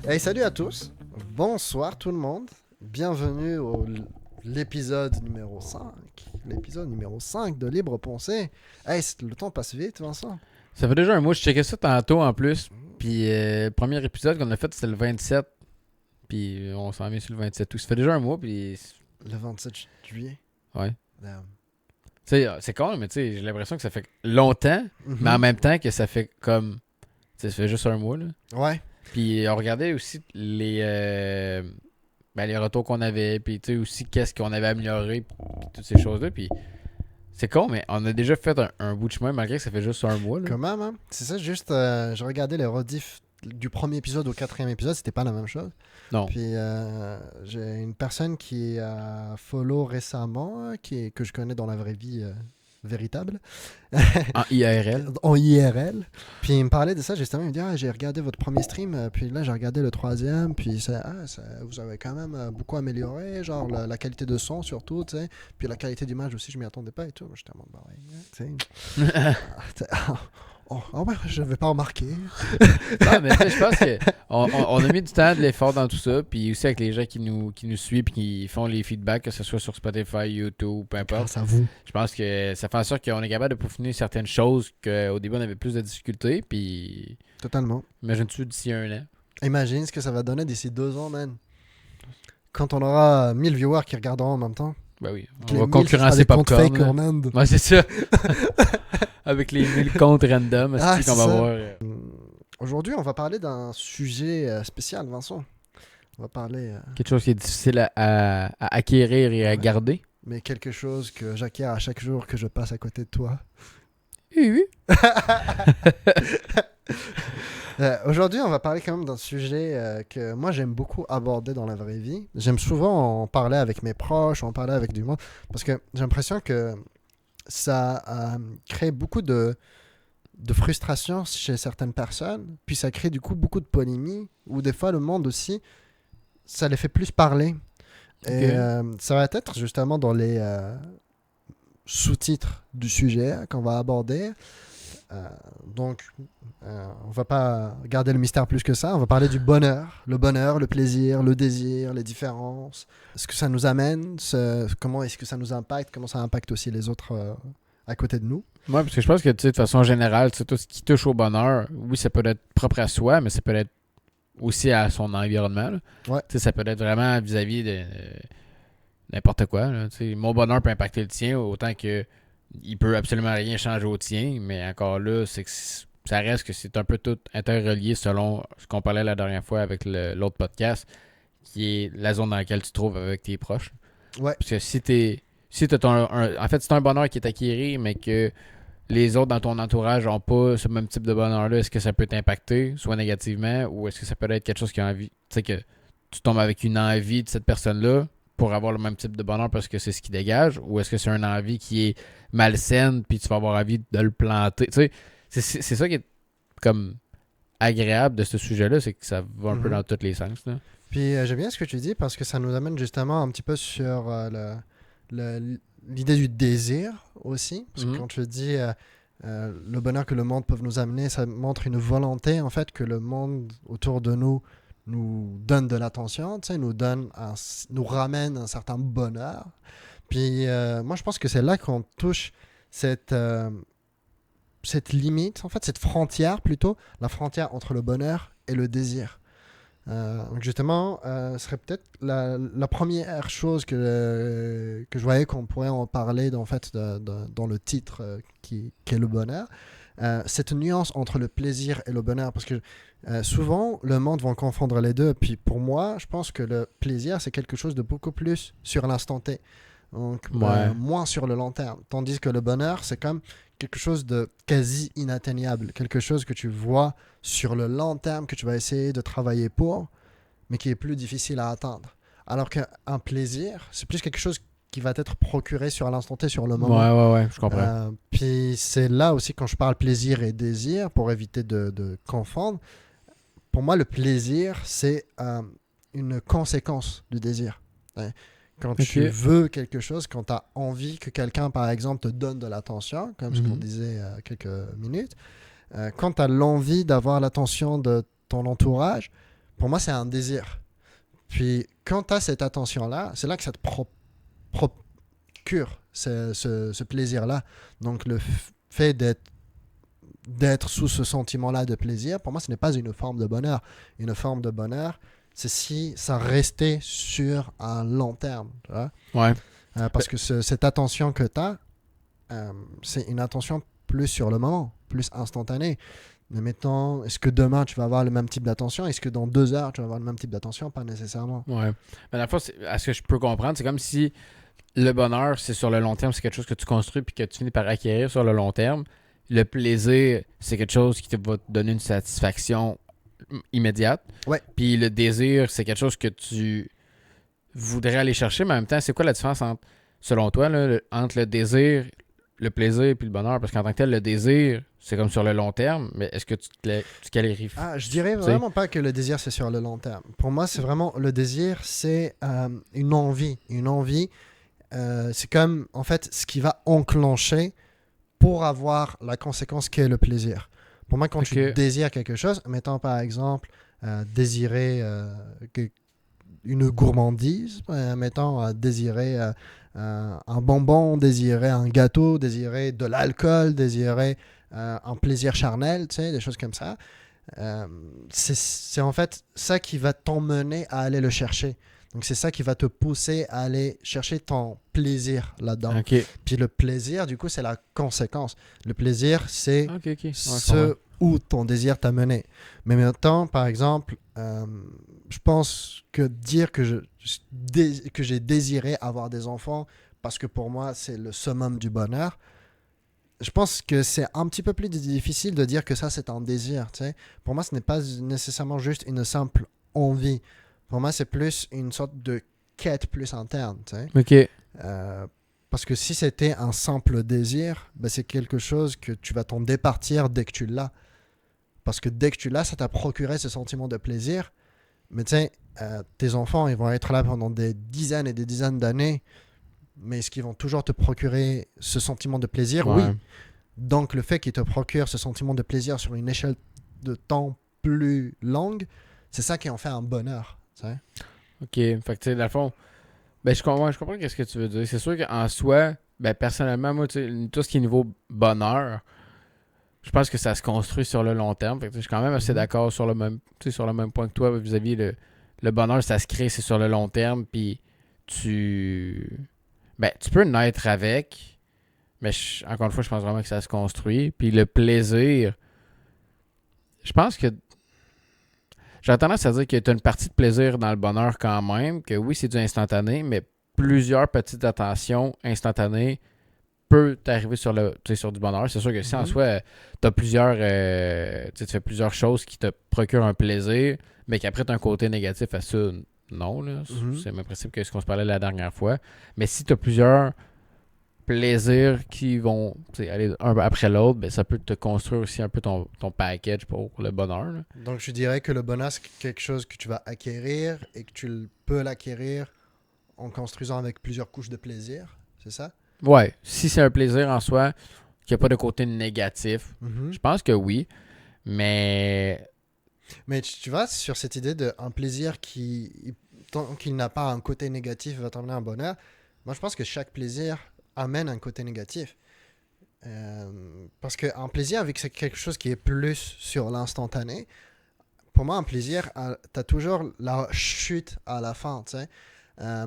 Hey, salut à tous, bonsoir tout le monde, bienvenue au l'épisode numéro 5, l'épisode numéro 5 de Libre Pensée. Hey, le temps passe vite, Vincent. Ça fait déjà un mois, je checkais ça tantôt en plus. Puis le premier épisode qu'on a fait, c'était le 27. Puis on s'en vient sur le 27 août. Ça fait déjà un mois, puis... Le 27 juillet. Ouais. Damn. Tu sais, c'est con, mais tu sais, j'ai l'impression que ça fait longtemps, mais en même temps que ça fait comme... Tu sais, ça fait juste un mois, là. Ouais. Puis on regardait aussi les retours qu'on avait, puis tu sais aussi qu'est-ce qu'on avait amélioré, puis toutes ces choses-là. Puis c'est con, mais on a déjà fait un bout de chemin malgré que ça fait juste un mois, là. Quand même, hein? C'est ça, juste, je regardais les rediffs du premier épisode au quatrième épisode, c'était pas la même chose. Non. Puis j'ai une personne qui a follow récemment, que je connais dans la vraie vie véritable. En IRL. En IRL. Puis il me parlait de ça justement. Il me dit j'ai regardé votre premier stream, puis là j'ai regardé le troisième, puis vous avez quand même beaucoup amélioré, genre la qualité de son surtout, tu sais. Puis la qualité d'image aussi, je m'y attendais pas et tout. J'étais en mode, bah ouais, tu sais. Ouais, je vais pas remarquer. Non, mais tu sais, je pense qu'on a mis du temps, de l'effort dans tout ça, puis aussi avec les gens qui nous suivent et qui font les feedbacks, que ce soit sur Spotify, YouTube, peu importe. Grâce à vous. Je pense que ça fait en sorte qu'on est capable de peaufiner certaines choses qu'au début on avait plus de difficultés, puis Totalement. imagine-tu d'ici un an. Imagine ce que ça va donner d'ici 2 ans, man. Quand on aura 1000 viewers qui regarderont en même temps. Ben oui, Que on va les 1000, ce sera concurrencer des comptes Popcorn. fake Là. en Inde. Ouais, c'est ça. Avec les 1000 comptes random, Ah, qu'on c'est va ça. voir. Aujourd'hui, on va parler d'un sujet spécial, Vincent. On va parler, Quelque chose qui est difficile à acquérir et à Ouais. garder. mais quelque chose que j'acquiers à chaque jour que je passe à côté de toi. Oui, oui. Aujourd'hui, on va parler quand même d'un sujet que moi j'aime beaucoup aborder dans la vraie vie. J'aime souvent en parler avec mes proches, en parler avec du monde, parce que j'ai l'impression que ça crée beaucoup de frustration chez certaines personnes, puis ça crée du coup beaucoup de polémies, ou des fois le monde aussi, ça les fait plus parler. Et ça va être justement dans les sous-titres du sujet qu'on va aborder. Donc, on va pas garder le mystère plus que ça. On va parler du bonheur, le plaisir, le désir, les différences, ce que ça nous amène, comment est-ce que ça nous impacte, comment ça impacte aussi les autres à côté de nous. Ouais, parce que je pense que tu sais, de façon générale, tu sais, tout ce qui touche au bonheur, oui, ça peut être propre à soi, mais ça peut être aussi à son environnement. Là. Ouais. Tu sais, ça peut être vraiment vis-à-vis de n'importe quoi. Là. Tu sais, mon bonheur peut impacter le tien, autant que il peut absolument rien changer au tien, mais encore là, c'est que ça reste que c'est un peu tout interrelié selon ce qu'on parlait la dernière fois avec l'autre podcast, qui est la zone dans laquelle tu te trouves avec tes proches. Ouais. Parce que si t'as en fait, c'est un bonheur qui est acquis, mais que les autres dans ton entourage n'ont pas ce même type de bonheur-là, est-ce que ça peut t'impacter, soit négativement, ou est-ce que ça peut être quelque chose qui a envie, tu sais, que tu tombes avec une envie de cette personne-là pour avoir le même type de bonheur parce que c'est ce qui dégage, ou est-ce que c'est une envie qui est malsaine puis tu vas avoir envie de le planter, tu sais, c'est ça qui est comme agréable de ce sujet-là, c'est que ça va un peu dans tous les sens, là. Puis j'aime bien ce que tu dis parce que ça nous amène justement un petit peu sur l'idée du désir aussi. Parce que quand tu dis le bonheur que le monde peut nous amener, ça montre une volonté en fait que le monde autour de nous donne de l'attention, tu sais, nous ramène un certain bonheur. Puis moi je pense que c'est là qu'on touche cette limite, en fait cette frontière plutôt, la frontière entre le bonheur et le désir. Donc justement, ce serait peut-être la première chose que je voyais qu'on pourrait en parler dans le titre qui est le bonheur. Cette nuance entre le plaisir et le bonheur, parce que souvent le monde va confondre les deux. Puis pour moi, je pense que le plaisir, c'est quelque chose de beaucoup plus sur l'instant T. Donc moins sur le long terme. Tandis que le bonheur, c'est comme quelque chose de quasi inatteignable, quelque chose que tu vois sur le long terme, que tu vas essayer de travailler pour, mais qui est plus difficile à atteindre. Alors qu'un plaisir, c'est plus quelque chose qui va être procuré sur l'instant T, sur le moment. Ouais, je comprends. Puis c'est là aussi quand je parle plaisir et désir, pour éviter de confondre, pour moi le plaisir, c'est une conséquence du désir. Ouais. Quand Ok. tu veux quelque chose, quand tu as envie que quelqu'un, par exemple, te donne de l'attention, comme ce qu'on Mhm. disait il y a quelques minutes, quand tu as l'envie d'avoir l'attention de ton entourage, pour moi, c'est un désir. Puis, quand tu as cette attention-là, c'est là que ça te procure ce plaisir-là. Donc, le fait d'être sous ce sentiment-là de plaisir, pour moi, ce n'est pas une forme de bonheur. Une forme de bonheur, c'est si ça restait sur un long terme. Tu vois? Ouais. Parce que cette attention que tu as, c'est une attention plus sur le moment, plus instantanée. Mais mettons, est-ce que demain tu vas avoir le même type d'attention? Est-ce que dans 2 heures tu vas avoir le même type d'attention? Pas nécessairement. Ouais. Mais la fois, à ce que je peux comprendre, c'est comme si le bonheur, c'est sur le long terme, c'est quelque chose que tu construis puis que tu finis par acquérir sur le long terme. Le plaisir, c'est quelque chose qui va te donner une satisfaction immédiate. Ouais. Puis le désir, c'est quelque chose que tu voudrais aller chercher, mais en même temps, c'est quoi la différence entre, selon toi, là, entre le désir, le plaisir et le bonheur? Parce qu'en tant que tel, le désir, c'est comme sur le long terme, mais est-ce que tu qualifierais? Je dirais Tu sais? vraiment pas que le désir c'est sur le long terme. Pour moi, c'est vraiment le désir, c'est une envie. Une envie, c'est comme en fait ce qui va enclencher pour avoir la conséquence qui est le plaisir. Pour moi, quand tu Ok. désires quelque chose, mettons par exemple désirer une gourmandise, mettons désirer un bonbon, désirer un gâteau, désirer de l'alcool, désirer un plaisir charnel, tu sais, des choses comme ça. C'est en fait ça qui va t'emmener à aller le chercher. Donc c'est ça qui va te pousser à aller chercher ton plaisir là-dedans. Ok. Puis le plaisir, du coup, c'est la conséquence. Le plaisir, c'est Ok, ok. Ouais, je comprends. ce où ton désir t'a mené. Mais maintenant, par exemple, je pense que dire que j'ai désiré avoir des enfants parce que pour moi, c'est le summum du bonheur, je pense que c'est un petit peu plus difficile de dire que ça, c'est un désir. Tu sais. Pour moi, ce n'est pas nécessairement juste une simple envie. Pour moi, c'est plus une sorte de quête plus interne. Tu sais. Ok. Parce que si c'était un simple désir, ben c'est quelque chose que tu vas t'en départir dès que tu l'as. Parce que dès que tu l'as, ça t'a procuré ce sentiment de plaisir. Mais tu sais, tes enfants, ils vont être là pendant des dizaines et des dizaines d'années. Mais est-ce qu'ils vont toujours te procurer ce sentiment de plaisir? Ouais. Oui. Donc le fait qu'ils te procurent ce sentiment de plaisir sur une échelle de temps plus longue, c'est ça qui en fait un bonheur. Tu sais? Ok. Fait que, tu sais, dans le fond, ben, je comprends ce que tu veux dire. C'est sûr qu'en soi, ben, personnellement, moi, tu sais, tout ce qui est niveau bonheur, je pense que ça se construit sur le long terme. Fait que, tu sais, je suis quand même assez Mhm. d'accord sur le même, tu sais, sur le même point que toi vis-à-vis le bonheur, ça se crée, c'est sur le long terme. Puis tu peux naître avec, mais encore une fois, je pense vraiment que ça se construit. Puis le plaisir, je pense que j'ai tendance à dire que tu as une partie de plaisir dans le bonheur quand même, que oui, c'est du instantané, mais plusieurs petites attentions instantanées peut t'arriver sur sur du bonheur. C'est sûr que si en Mhm. soi, t'as plusieurs, tu fais plusieurs choses qui te procurent un plaisir, mais qu'après tu as un côté négatif à ça, non, là. Mhm. C'est le même principe que ce qu'on se parlait la dernière fois. Mais si tu as plusieurs plaisirs qui vont aller un après l'autre, ben, ça peut te construire aussi un peu ton package pour le bonheur, là. Donc je dirais que le bonheur, c'est quelque chose que tu vas acquérir et que peux l'acquérir en construisant avec plusieurs couches de plaisir. C'est ça? Ouais, si c'est un plaisir en soi, qu'il n'y a pas de côté négatif, Mhm. je pense que oui. Mais Mais tu vois, sur cette idée d'un plaisir qui, tant qu'il n'a pas un côté négatif, va t'emmener un bonheur, moi je pense que chaque plaisir amène un côté négatif. Parce qu'un plaisir, vu que c'est quelque chose qui est plus sur l'instantané, pour moi, un plaisir, tu as toujours la chute à la fin. Tu sais.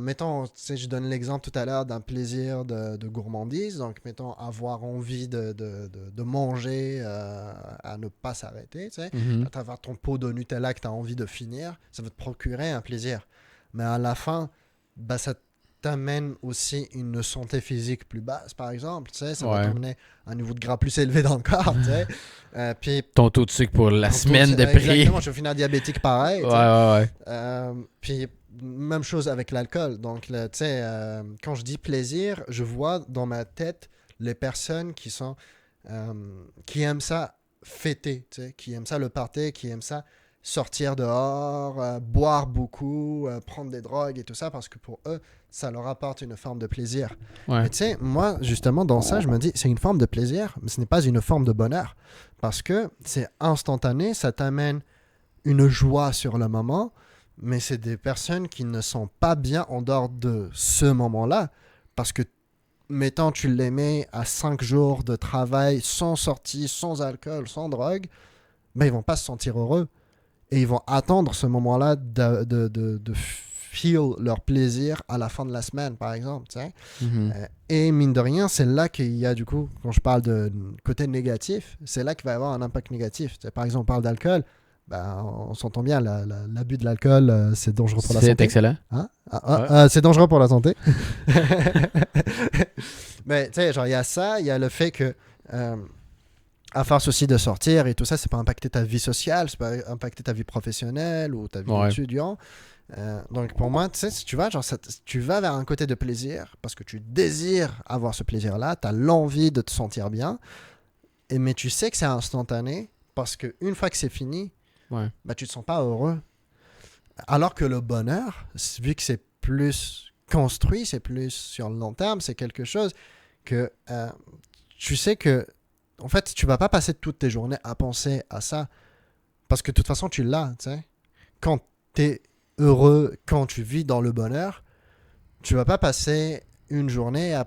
Mettons, tu sais, je donne l'exemple tout à l'heure d'un plaisir de gourmandise. Donc, mettons, avoir envie de manger à ne pas s'arrêter. Tu sais. mhm. À travers ton pot de Nutella que tu as envie de finir, ça va te procurer un plaisir. Mais à la fin, bah, ça t'amène aussi une santé physique plus basse, par exemple. Tu sais. Ça va Ouais. t'emmener un niveau de gras plus élevé dans le corps. Tu sais. Puis Ton taux de sucre pour la en tout, semaine de prix. exactement, je vais finir diabétique pareil. Ouais, Tu sais. ouais, ouais. Puis même chose avec l'alcool. Donc, tu sais, quand je dis plaisir, je vois dans ma tête les personnes qui aiment ça fêter, tu sais, qui aiment ça le party, qui aiment ça sortir dehors, boire beaucoup, prendre des drogues et tout ça, parce que pour eux, ça leur apporte une forme de plaisir. Ouais. Mais tu sais, moi, justement, dans ça, je me dis, c'est une forme de plaisir, mais ce n'est pas une forme de bonheur. Parce que c'est instantané, ça t'amène une joie sur le moment, mais c'est des personnes qui ne sont pas bien en dehors de ce moment-là. Parce que, mettons, tu les mets à 5 jours de travail, sans sortie, sans alcool, sans drogue, ben, ils vont pas se sentir heureux. Et ils vont attendre ce moment-là de feel leur plaisir à la fin de la semaine, par exemple. Tu sais. Mhm. Et mine de rien, c'est là qu'il y a du coup, quand je parle de côté négatif, c'est là qu'il va y avoir un impact négatif. Tu sais, par exemple, on parle d'alcool, ben, on s'entend bien, l'abus de l'alcool, c'est dangereux pour la C'est santé. excellent. Hein? Ouais. C'est dangereux pour la santé. Mais tu sais, genre, il y a ça, il y a le fait que, à force aussi de sortir et tout ça, c'est pas impacter ta vie sociale, c'est pas impacter ta vie professionnelle ou ta vie Ouais. d'étudiant. Donc pour moi, tu sais, si tu vas, genre, tu vas vers un côté de plaisir parce que tu désires avoir ce plaisir-là, tu as l'envie de te sentir bien, mais tu sais que c'est instantané parce qu'une fois que c'est fini, Ouais. bah, tu te sens pas heureux. Alors que le bonheur, vu que c'est plus construit, c'est plus sur le long terme, c'est quelque chose que tu sais que, en fait, tu vas pas passer toutes tes journées à penser à ça parce que de toute façon, tu l'as, tu sais. Quand tu es heureux, quand tu vis dans le bonheur, tu vas pas passer une journée à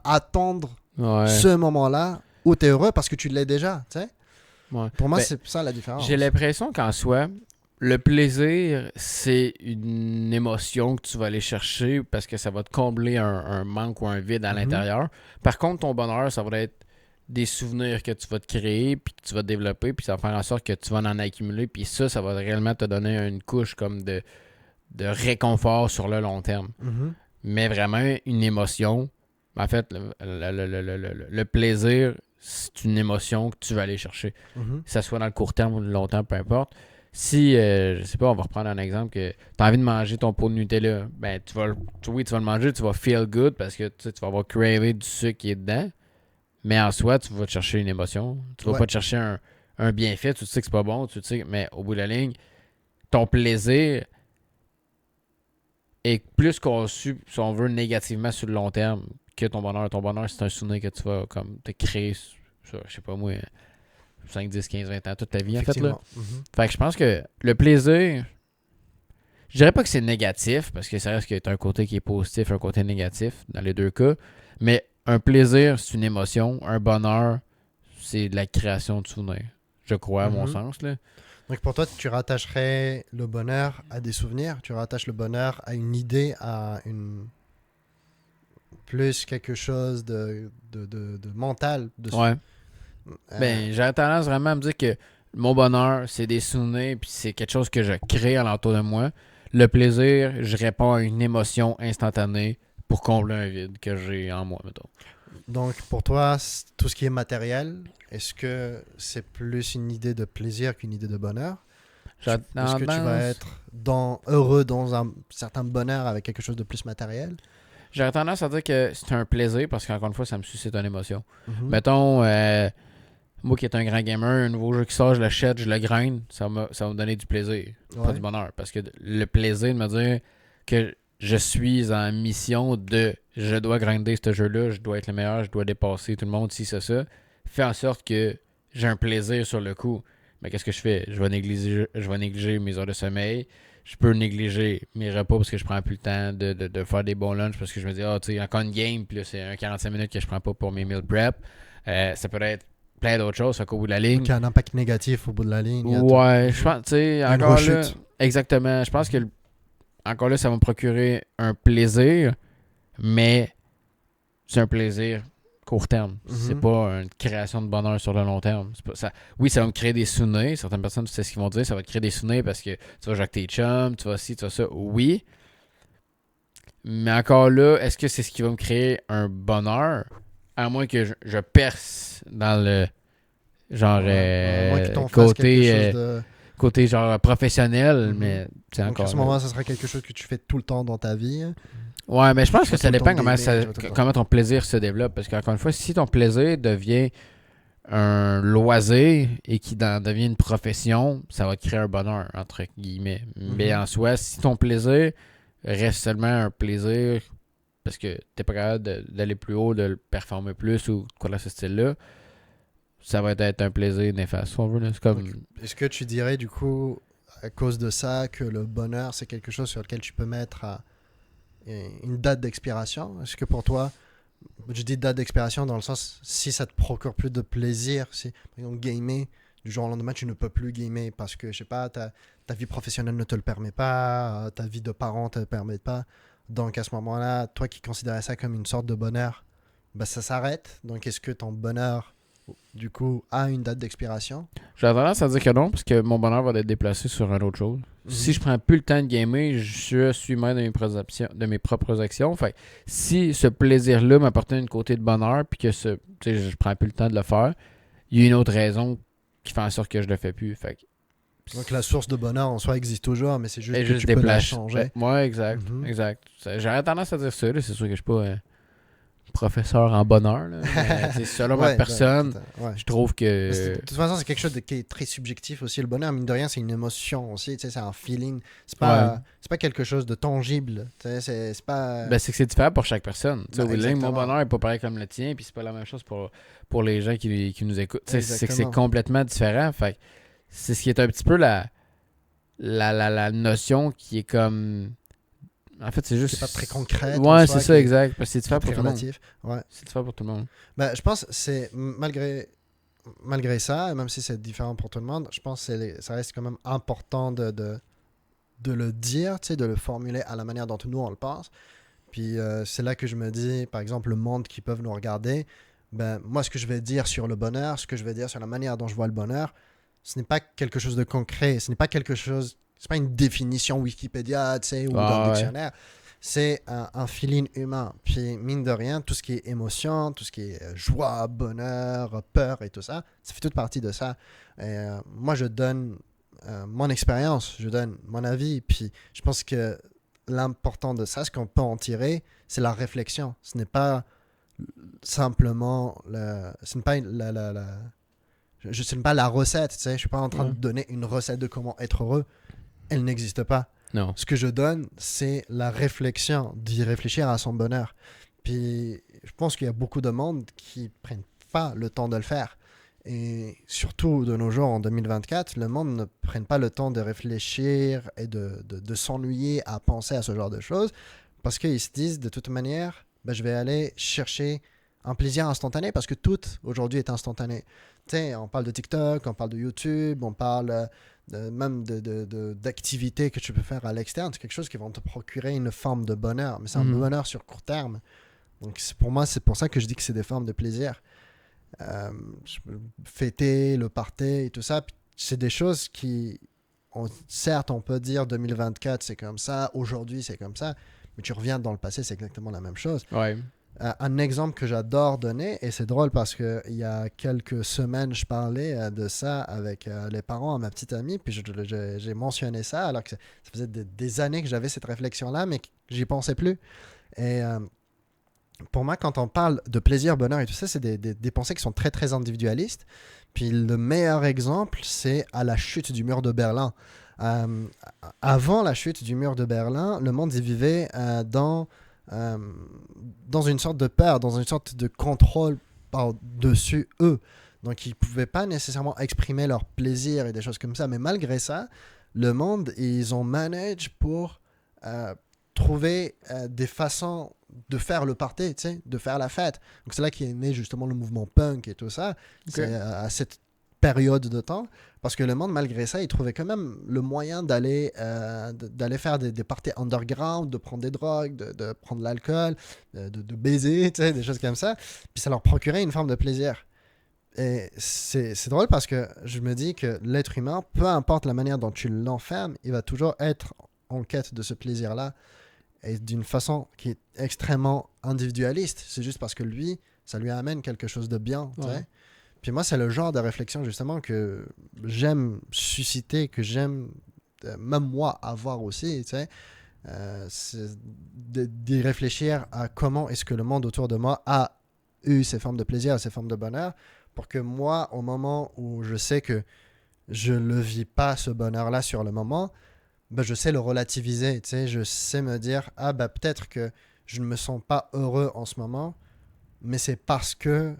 attendre Ouais. ce moment-là où tu es heureux parce que tu l'es déjà, tu sais. Ouais. Pour moi, Ben, c'est ça la différence. j'ai l'impression qu'en soi, le plaisir, c'est une émotion que tu vas aller chercher parce que ça va te combler un manque ou un vide à Mhm. l'intérieur. Par contre, ton bonheur, ça va être des souvenirs que tu vas te créer, puis que tu vas développer, puis ça va faire en sorte que tu vas en accumuler, puis ça va réellement te donner une couche comme de réconfort sur le long terme. Mhm. Mais vraiment, une émotion, en fait, le plaisir, c'est une émotion que tu vas aller chercher. Mhm. Que ça soit dans le court terme ou le long terme, peu importe. Si, je sais pas, on va reprendre un exemple que tu as envie de manger ton pot de Nutella, ben oui, tu vas le manger, tu vas feel good parce que tu vas avoir cravé du sucre qui est dedans. Mais en soi, tu vas te chercher une émotion. Tu vas Ouais. pas te chercher un bienfait. Tu sais que c'est pas bon, tu sais, mais au bout de la ligne, ton plaisir est plus conçu, si on veut, négativement sur le long terme que ton bonheur. Ton bonheur, c'est un souvenir que tu vas comme te créer, ça, je sais pas moi, 5, 10, 15, 20 ans, toute ta vie, en fait. Là. Effectivement. Mhm. Fait que je pense que le plaisir, je dirais pas que c'est négatif, parce que ça reste qu'il y a un côté qui est positif, un côté négatif, dans les deux cas. Mais un plaisir, c'est une émotion. Un bonheur, c'est de la création de souvenirs. Je crois, à mon Mhm. sens. Là. Donc pour toi, tu rattacherais le bonheur à des souvenirs, tu rattaches le bonheur à une idée, à une plus quelque chose de mental. Ouais. Ben, j'aurais tendance vraiment à me dire que mon bonheur, c'est des souvenirs, puis c'est quelque chose que je crée alentour de moi. Le plaisir, je réponds à une émotion instantanée pour combler un vide que j'ai en moi, mettons. Donc pour toi, tout ce qui est matériel, est-ce que c'est plus une idée de plaisir qu'une idée de bonheur? J'aurais Est-ce que tu vas tendance, être heureux dans un certain bonheur avec quelque chose de plus matériel? j'aurais tendance à dire que c'est un plaisir parce qu'encore une fois, ça me suscite une émotion. Mhm. Mettons, moi qui est un grand gamer, un nouveau jeu qui sort, je l'achète, je le grind, ça va me donner du plaisir, pas Ouais. du bonheur. Parce que le plaisir de me dire que je suis en mission de je dois grinder ce jeu-là, je dois être le meilleur, je dois dépasser tout le monde, si c'est ça, fait en sorte que j'ai un plaisir sur le coup. Mais qu'est-ce que je fais? Je vais négliger mes heures de sommeil. Je peux négliger mes repas parce que je prends plus le temps de faire des bons lunchs parce que je me dis, ah, tu sais, encore une game, puis là, c'est un 45 minutes que je prends pas pour mes meal prep. Ça peut être plein d'autres choses, fait qu'au bout de la ligne. Donc il y a un impact négatif au bout de la ligne. il y a tout. Ouais, je pense, tu sais, Une encore là. rechute. Exactement. Je pense que encore là, ça va me procurer un plaisir, mais c'est un plaisir court terme. C'est Mhm. pas une création de bonheur sur le long terme. C'est pas, ça, oui, ça va me créer des souvenirs. Certaines personnes, tu sais ce qu'ils vont dire, ça va te créer des souvenirs parce que tu vas jouer avec tes chums, tu vas ci, tu vas ça. Oui. Mais encore là, est-ce que c'est ce qui va me créer un bonheur? À moins que je perce dans le genre Ouais. À moins qu'ils t'en fassent quelque chose de... côté genre professionnel, Mhm. mais c'est Donc encore à ce là. moment, ça sera quelque chose que tu fais tout le temps dans ta vie. Ouais, mais je pense Tu que vas ça tout le dépend temps comment, gamer, tu vas tout le temps. comment ton plaisir se développe. Parce qu'encore une fois, si ton plaisir devient un loisir et qui devient une profession, ça va te créer un bonheur, entre guillemets. Mais Mhm. en soi, si ton plaisir reste seulement un plaisir parce que t'es pas capable d'aller plus haut, de le performer plus ou quoi dans ce style-là, ça va être un plaisir néfaste, si on veut. Là. C'est comme... Donc, est-ce que tu dirais du coup, à cause de ça, que le bonheur, c'est quelque chose sur lequel tu peux mettre une date d'expiration? Est-ce que pour toi, je dis date d'expiration dans le sens, si ça te procure plus de plaisir, si par exemple gamer, du jour au lendemain tu ne peux plus gamer parce que je sais pas, ta vie professionnelle ne te le permet pas, ta vie de parent ne te le permet pas, donc à ce moment-là, toi qui considérais ça comme une sorte de bonheur, bah ça s'arrête. Donc est-ce que ton bonheur du coup a une date d'expiration? J'ai tendance à dire que non, parce que mon bonheur va être déplacé sur une autre chose. Si je prends plus le temps de gamer, je suis maître de mes propres actions. Fait que si ce plaisir-là m'apporte un côté de bonheur, puis que je prends plus le temps de le faire, il y a une autre raison qui fait en sorte que je le fais plus. Fait que Donc la source de bonheur en soi existe toujours, mais c'est juste elle que juste tu peux la déplace. changer. Ouais, exact. Mhm. Exact. J'aurais tendance à dire ça. Là. C'est sûr que je suis pas professeur en bonheur. Là, mais selon ma Ouais, personne, ouais. je trouve De que. toute façon, c'est quelque chose qui est très subjectif aussi. Le bonheur, mine de rien, c'est une émotion aussi. Tu sais, c'est un feeling. Ouais. C'est pas quelque chose de tangible. Tu sais, c'est pas. Ben, c'est que c'est différent pour chaque personne. Tu sais, au bout de la ligne, mon Exactement. bonheur n'est pas pareil comme le tien, puis c'est pas la même chose pour les gens qui nous écoutent. Tu sais, c'est que c'est Exactement. complètement différent. Fait que c'est ce qui est un petit peu la notion qui est comme. En fait, c'est juste. C'est pas très concrète. En Ouais, soi, c'est ça, exact. Parce que c'est qui est différent pour très tout le monde. relatif. Ouais. C'est différent pour tout le monde. Ben, je pense que c'est malgré ça, et même si c'est différent pour tout le monde, je pense que ça reste quand même important de le dire, tu sais, de le formuler à la manière dont nous on le pense. Puis c'est là que je me dis, par exemple, le monde qui peuvent nous regarder, ben, moi, ce que je vais dire sur le bonheur, ce que je vais dire sur la manière dont je vois le bonheur, ce n'est pas quelque chose de concret, ce n'est pas quelque chose, c'est pas une définition Wikipédia, tu sais, ou dans le Ah, ouais. dictionnaire. C'est un feeling humain. Puis, mine de rien, tout ce qui est émotion, tout ce qui est joie, bonheur, peur et tout ça, ça fait toute partie de ça. Et, moi, je donne mon expérience, je donne mon avis. Puis, je pense que l'important de ça, ce qu'on peut en tirer, c'est la réflexion. Ce n'est pas simplement ce n'est pas ce n'est pas la recette, tu sais. Je suis pas en train de Ouais. donner une recette de comment être heureux. Elle n'existe pas. Non. Ce que je donne, c'est la réflexion, d'y réfléchir à son bonheur. Puis, je pense qu'il y a beaucoup de monde qui prennent pas le temps de le faire. Et surtout de nos jours, en 2024, le monde ne prenne pas le temps de réfléchir et de s'ennuyer à penser à ce genre de choses parce qu'ils se disent de toute manière, ben, je vais aller chercher un plaisir instantané parce que tout aujourd'hui est instantané. Tu sais, on parle de TikTok, on parle de YouTube, on parle même d'activités que tu peux faire à l'externe. C'est quelque chose qui va te procurer une forme de bonheur, mais c'est un Mhm. bonheur sur court terme. Donc pour moi, c'est pour ça que je dis que c'est des formes de plaisir. Fêter, le party et tout ça, c'est des choses qui, certes, on peut dire 2024 c'est comme ça, aujourd'hui c'est comme ça, mais tu reviens dans le passé, c'est exactement la même chose. Ouais. Un exemple que j'adore donner, et c'est drôle parce qu'il y a quelques semaines, je parlais de ça avec les parents à ma petite amie, puis j'ai mentionné ça, alors que ça faisait des années que j'avais cette réflexion-là, mais que j'y pensais plus. Et pour moi, quand on parle de plaisir, bonheur et tout ça, c'est des pensées qui sont très, très individualistes. Puis le meilleur exemple, c'est à la chute du mur de Berlin. Euh, Avant la chute du mur de Berlin, le monde y vivait euh, dans une sorte de peur, dans une sorte de contrôle par-dessus eux. Donc, ils ne pouvaient pas nécessairement exprimer leur plaisir et des choses comme ça. Mais malgré ça, le monde, ils ont managé pour trouver des façons de faire le party, tu sais, de faire la fête. Donc, c'est là qu'est né justement le mouvement punk et tout ça. Ok. C'est à cette période de temps. Parce que le monde, malgré ça, il trouvait quand même le moyen d'aller faire des parties underground, de prendre des drogues, de prendre de l'alcool, de baiser, tu sais, des choses comme ça. Puis ça leur procurait une forme de plaisir. Et c'est drôle parce que je me dis que l'être humain, peu importe la manière dont tu l'enfermes, il va toujours être en quête de ce plaisir-là. Et d'une façon qui est extrêmement individualiste. C'est juste parce que lui, ça lui amène quelque chose de bien, tu sais. Ouais. Puis moi, c'est le genre de réflexion justement que j'aime susciter, que j'aime même moi avoir aussi, tu sais. C'est d'y réfléchir à comment est-ce que le monde autour de moi a eu ces formes de plaisir, ces formes de bonheur, pour que moi, au moment où je sais que je ne le vis pas ce bonheur-là sur le moment, bah, je sais le relativiser, tu sais, je sais me dire, ah bah peut-être que je ne me sens pas heureux en ce moment, mais c'est parce que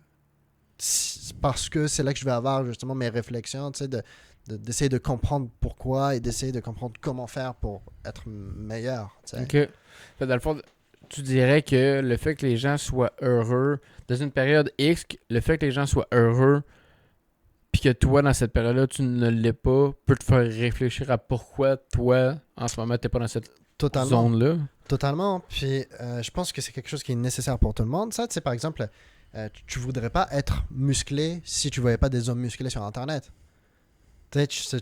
c'est là que je vais avoir justement mes réflexions, tu sais, d'essayer de comprendre pourquoi et d'essayer de comprendre comment faire pour être meilleur, tu sais. Ok. Fait, dans le fond, tu dirais que le fait que les gens soient heureux dans une période X, le fait que les gens soient heureux, puis que toi, dans cette période-là, tu ne l'es pas, peut te faire réfléchir à pourquoi toi, en ce moment, t'es pas dans cette Totalement. zone-là. Totalement. Puis je pense que c'est quelque chose qui est nécessaire pour tout le monde. Ça, tu sais, par exemple, tu voudrais pas être musclé si tu voyais pas des hommes musclés sur Internet. Tu sais, Ouais.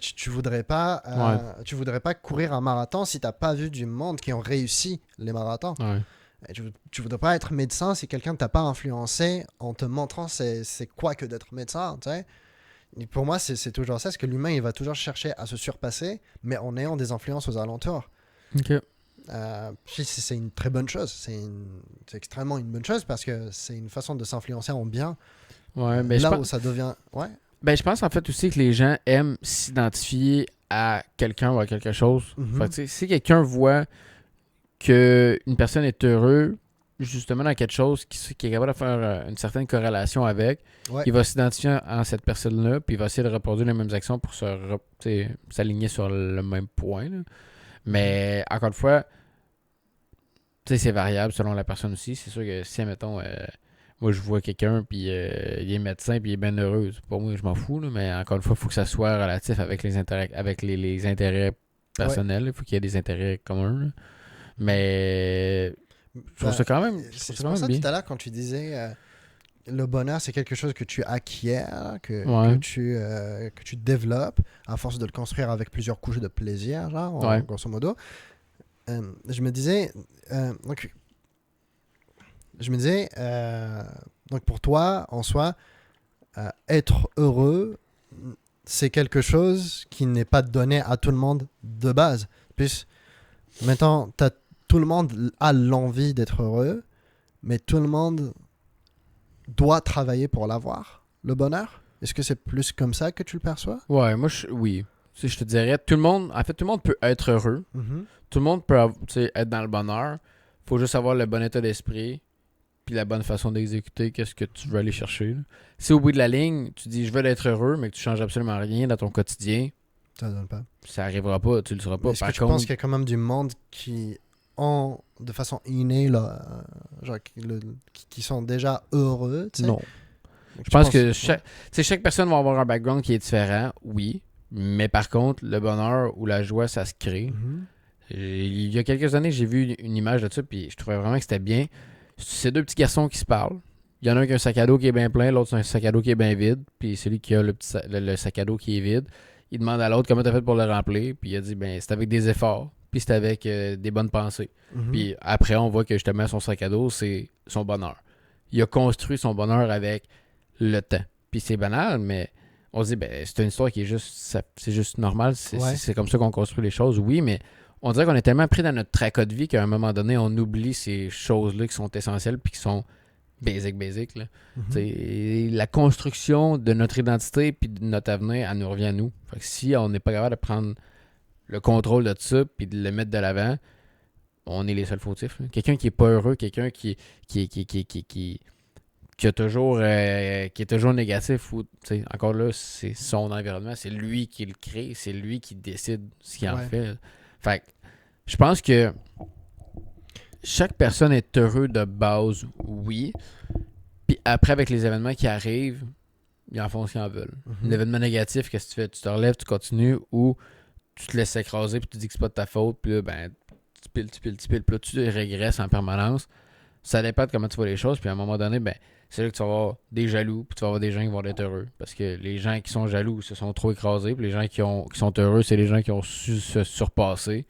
tu voudrais pas courir un marathon si t'as pas vu du monde qui ont réussi les marathons. Ouais. Et tu voudrais pas être médecin si quelqu'un ne t'a pas influencé en te montrant c'est quoi que d'être médecin, tu sais. Et pour moi, c'est toujours ça, c'est que l'humain, il va toujours chercher à se surpasser, mais en ayant des influences aux alentours. Ok. Puis c'est une très bonne chose. C'est extrêmement une bonne chose parce que c'est une façon de s'influencer en bien. Ouais, mais Là où ça devient. Ouais. je pense en fait aussi que les gens aiment s'identifier à quelqu'un ou à quelque chose. Mhm. Fait que, tu sais, si quelqu'un voit que une personne est heureuse justement dans quelque chose qui est capable de faire une certaine corrélation avec, Ouais. il va s'identifier en cette personne-là, puis il va essayer de reproduire les mêmes actions pour tu sais, s'aligner sur le même point, là. Mais encore une fois, tu sais, c'est variable selon la personne aussi. C'est sûr que si, mettons, moi je vois quelqu'un, puis il est médecin, puis il est bien heureux, pour moi, je m'en fous, là, mais encore une fois, il faut que ça soit relatif avec les intérêts Ouais. personnels. Il faut qu'il y ait des intérêts communs, là. Mais je trouve Ben, ça quand même, c'est pour ça bien. tout à l'heure, quand tu disais le bonheur, c'est quelque chose que tu acquiers, Ouais, que tu développes à force de le construire avec plusieurs couches de plaisir, genre, ouais, grosso modo. Je me disais. Donc, je me disais. Donc, pour toi, en soi, être heureux, c'est quelque chose qui n'est pas donné à tout le monde de base. Puis, maintenant, tout le monde a l'envie d'être heureux, mais tout le monde doit travailler pour l'avoir, le bonheur. Est-ce que c'est plus comme ça que tu le perçois? ouais, oui. Tu sais, je te dirais, tout le monde peut être heureux. Mhm. Tout le monde peut tu sais, être dans le bonheur. Faut juste avoir le bon état d'esprit, puis la bonne façon d'exécuter qu'est-ce que tu veux aller chercher, là. Si au bout de la ligne, tu dis je veux être heureux, mais que tu changes absolument rien dans ton quotidien, Ça donne pas. ça arrivera pas, tu le seras Mais pas. est-ce que Par tu penses contre, qu'il y a quand même du monde qui ont, de façon innée, là, genre, qui sont déjà heureux, tu sais? non. Donc, Je tu pense penses- que chaque personne va avoir un background qui est différent, oui. Mais par contre, le bonheur ou la joie, ça se crée. Mhm. Il y a quelques années, j'ai vu une image de ça, puis je trouvais vraiment que c'était bien. C'est deux petits garçons qui se parlent. Il y en a un qui a un sac à dos qui est bien plein, l'autre c'est un sac à dos qui est bien vide. Puis celui qui a le sac à dos qui est vide, il demande à l'autre comment t'as fait pour le remplir. Puis il a dit, ben c'est avec des efforts, puis c'est avec des bonnes pensées. Mhm. Puis après, on voit que justement son sac à dos, c'est son bonheur. Il a construit son bonheur avec le temps. Puis c'est banal, mais on se dit, ben c'est une histoire qui est juste, c'est juste normal. Ouais. C'est comme ça qu'on construit les choses, oui, mais on dirait qu'on est tellement pris dans notre tracas de vie qu'à un moment donné, on oublie ces choses-là qui sont essentielles puis qui sont basic, là. Mhm. T'sais, la construction de notre identité puis de notre avenir, elle nous revient à nous. Fait que si on n'est pas capable de prendre le contrôle de ça puis de le mettre de l'avant, on est les seuls fautifs, là. Quelqu'un qui est pas heureux, quelqu'un qui a toujours qui est toujours négatif ou encore là, c'est son environnement, c'est lui qui le crée, c'est lui qui décide ce qu'il en Ouais. fait. Fait que je pense que chaque personne est heureux de base, oui. Puis après, avec les événements qui arrivent, ils en font ce qu'ils en veulent. Mhm. Un événement négatif, qu'est-ce que tu fais? Tu te relèves, tu continues ou tu te laisses écraser puis tu dis que c'est pas de ta faute. Puis là, ben, tu piles. Puis là, tu régresses en permanence. Ça dépend de comment tu vois les choses. Puis à un moment donné, ben, c'est là que tu vas avoir des jaloux puis tu vas avoir des gens qui vont être heureux. Parce que les gens qui sont jaloux se sont trop écrasés. Puis les gens qui sont heureux, c'est les gens qui ont su se surpasser.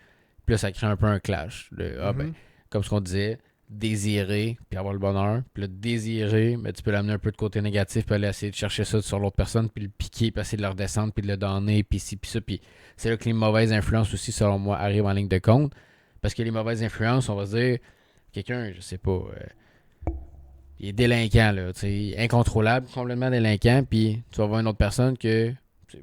Puis là, ça crée un peu un clash. Ben, Mhm. comme ce qu'on disait, désirer puis avoir le bonheur. Puis le désirer, ben, tu peux l'amener un peu de côté négatif puis aller essayer de chercher ça sur l'autre personne puis le piquer puis essayer de le redescendre puis de le donner puis ci puis ça. Puis c'est là que les mauvaises influences aussi, selon moi, arrivent en ligne de compte. Parce que les mauvaises influences, on va se dire, quelqu'un, je sais pas, il est délinquant, là, tu sais, incontrôlable, complètement délinquant, puis tu vas voir une autre personne que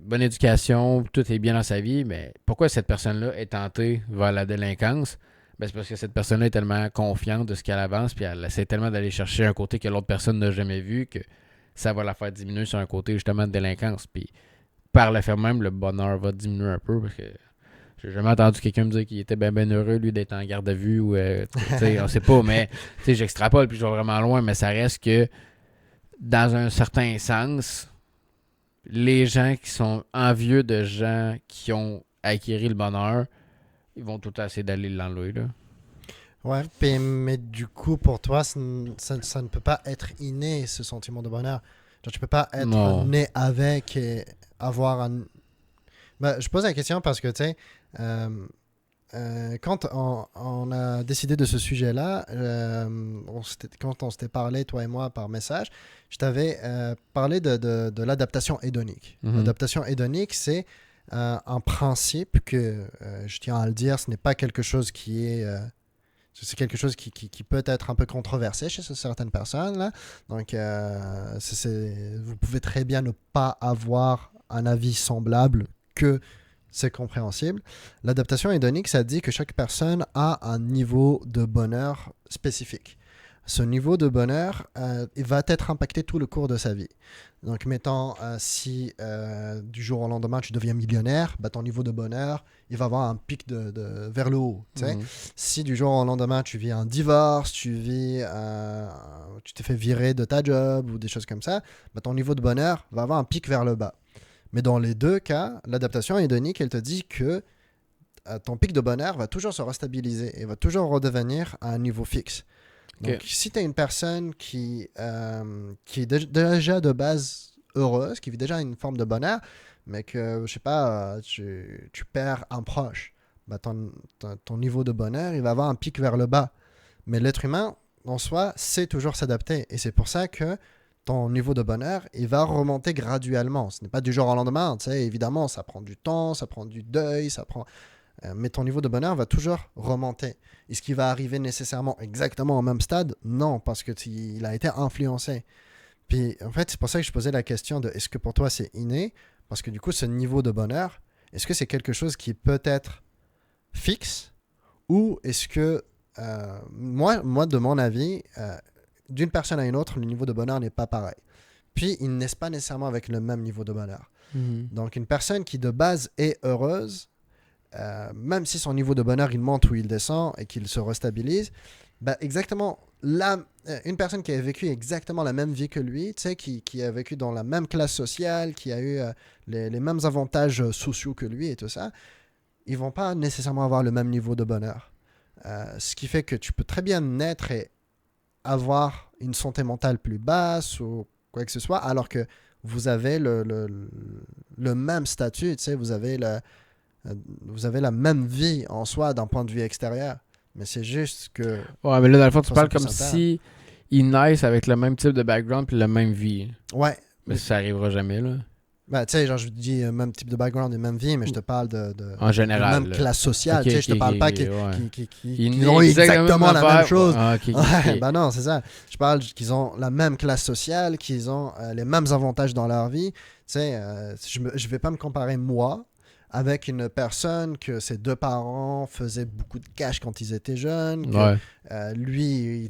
bonne éducation, tout est bien dans sa vie, mais pourquoi cette personne-là est tentée vers la délinquance? Ben, c'est parce que cette personne-là est tellement confiante de ce qu'elle avance, puis elle essaie tellement d'aller chercher un côté que l'autre personne n'a jamais vu que ça va la faire diminuer sur un côté justement de délinquance. Puis par le fait même, le bonheur va diminuer un peu parce que j'ai jamais entendu quelqu'un me dire qu'il était bien heureux, lui, d'être en garde à vue ou on sait pas, mais j'extrapole puis je vais vraiment loin, mais ça reste que dans un certain sens, les gens qui sont envieux de gens qui ont acquis le bonheur, ils vont tout essayer d'aller l'enlever, là. Ouais, mais du coup, pour toi, ça ne peut pas être inné, ce sentiment de bonheur. Genre, tu peux pas être Non. né avec et avoir un... Ben, je pose la question parce que, tu sais, euh, quand on a décidé de ce sujet-là, quand on s'était parlé, toi et moi, par message, je t'avais parlé de l'adaptation hédonique. Mhm. L'adaptation hédonique, c'est un principe que, je tiens à le dire, ce n'est pas quelque chose qui est... c'est quelque chose qui peut être un peu controversé chez certaines personnes. Là. Donc, vous pouvez très bien ne pas avoir un avis semblable que c'est compréhensible. L'adaptation hédonique, ça dit que chaque personne a un niveau de bonheur spécifique. Ce niveau de bonheur, il va être impacté tout le cours de sa vie. Donc, mettons, si du jour au lendemain, tu deviens millionnaire, bah, ton niveau de bonheur, il va avoir un pic vers le haut. Mhm. Si du jour au lendemain, tu vis un divorce, tu t'es fait virer de ta job ou des choses comme ça, bah, ton niveau de bonheur va avoir un pic vers le bas. Mais dans les deux cas, l'adaptation hédonique, elle te dit que ton pic de bonheur va toujours se restabiliser et va toujours redevenir à un niveau fixe. Donc, Ok. si tu es une personne qui est déjà de base heureuse, qui vit déjà une forme de bonheur, mais que, je sais pas, tu perds un proche, bah, ton niveau de bonheur, il va avoir un pic vers le bas. Mais l'être humain, en soi, sait toujours s'adapter. Et c'est pour ça que ton niveau de bonheur, il va remonter graduellement. Ce n'est pas du jour au lendemain, tu sais, évidemment, ça prend du temps, ça prend du deuil, mais ton niveau de bonheur va toujours remonter. Est-ce qu'il va arriver nécessairement exactement au même stade? Non, parce qu'il a été influencé. Puis, en fait, c'est pour ça que je posais la question de est-ce que pour toi c'est inné? Parce que du coup, ce niveau de bonheur, est-ce que c'est quelque chose qui peut être fixe? Ou est-ce que, moi, de mon avis, d'une personne à une autre, le niveau de bonheur n'est pas pareil. Puis, ils naissent pas nécessairement avec le même niveau de bonheur. Mhm. Donc, une personne qui de base est heureuse, même si son niveau de bonheur il monte ou il descend et qu'il se restabilise, bah, exactement une personne qui a vécu exactement la même vie que lui, tu sais, qui a vécu dans la même classe sociale, qui a eu les mêmes avantages sociaux que lui et tout ça, ils vont pas nécessairement avoir le même niveau de bonheur. Ce qui fait que tu peux très bien naître et avoir une santé mentale plus basse ou quoi que ce soit, alors que vous avez le même statut, tu sais, vous avez la même vie en soi d'un point de vue extérieur. Mais c'est juste que Ouais, mais là, dans le fond, tu façon parles plus comme interne. si ils naissent avec le même type de background puis la même vie. Ouais. Mais ça arrivera jamais, là. Ben, tu sais, genre, je dis même type de background et même vie, mais je te parle En de général, même là. classe sociale. Ok, Tu sais, ok, je te parle ok, pas ok, ouais. Ils qu'ils ont eu naissent exactement la même chose. Ah, ok, ok, Ouais, ok. ben non, c'est ça. Je parle qu'ils ont la même classe sociale, qu'ils ont les mêmes avantages dans leur vie. Tu sais, je vais pas me comparer moi avec une personne que ses deux parents faisaient beaucoup de cash quand ils étaient jeunes, que Ouais. lui,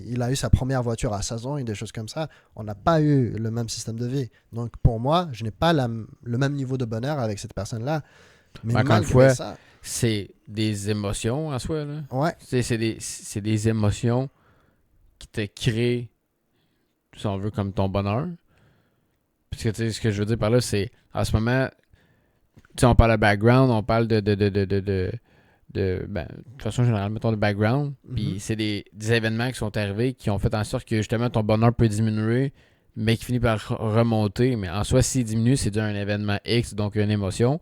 il a eu sa première voiture à 16 ans et des choses comme ça. On n'a pas eu le même système de vie. Donc pour moi, je n'ai pas le même niveau de bonheur avec cette personne-là. Mais Encore une malgré fois, ça, c'est des émotions en soi, là. ouais. C'est des émotions qui te créent, si on veut, comme ton bonheur. Parce que, tu sais, ce que je veux dire par là, c'est, en ce moment, tu sais, on parle de background, on parle ben, de toute façon générale, mettons de background, Mhm. puis c'est des événements qui sont arrivés qui ont fait en sorte que justement ton bonheur peut diminuer, mais qui finit par remonter. Mais en soi, s'il diminue, c'est dû à un événement X, donc une émotion.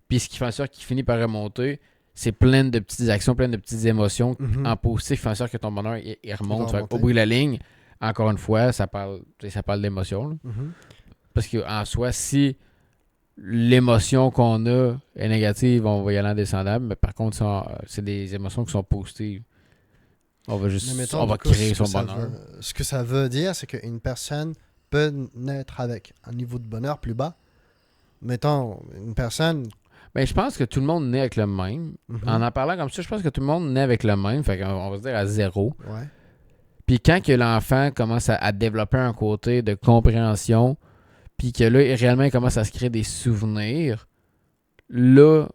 Puis ce qui fait en sorte qu'il finit par remonter, c'est plein de petites actions, plein de petites émotions Mhm. en positif qui font en sorte que ton bonheur il Il va remonte. Fait au remonter. bout de la ligne, encore une fois, ça parle d'émotion, là. Mhm. Parce qu'en soi, si l'émotion qu'on a est négative, on va y aller en descendable. Mais par contre, c'est des émotions qui sont positives. Mais mettons, On du va coup, créer son bonheur. ce que ça veut dire, c'est qu'une personne peut naître avec un niveau de bonheur plus bas mettons, une personne... Ben, je pense que tout le monde naît avec le même. Mhm. En parlant comme ça, je pense que tout le monde naît avec le même. Fait qu'on va se dire à 0. Ouais. Puis quand que l'enfant commence à développer un côté de compréhension, puis que là, réellement, il commence à se créer des souvenirs, là,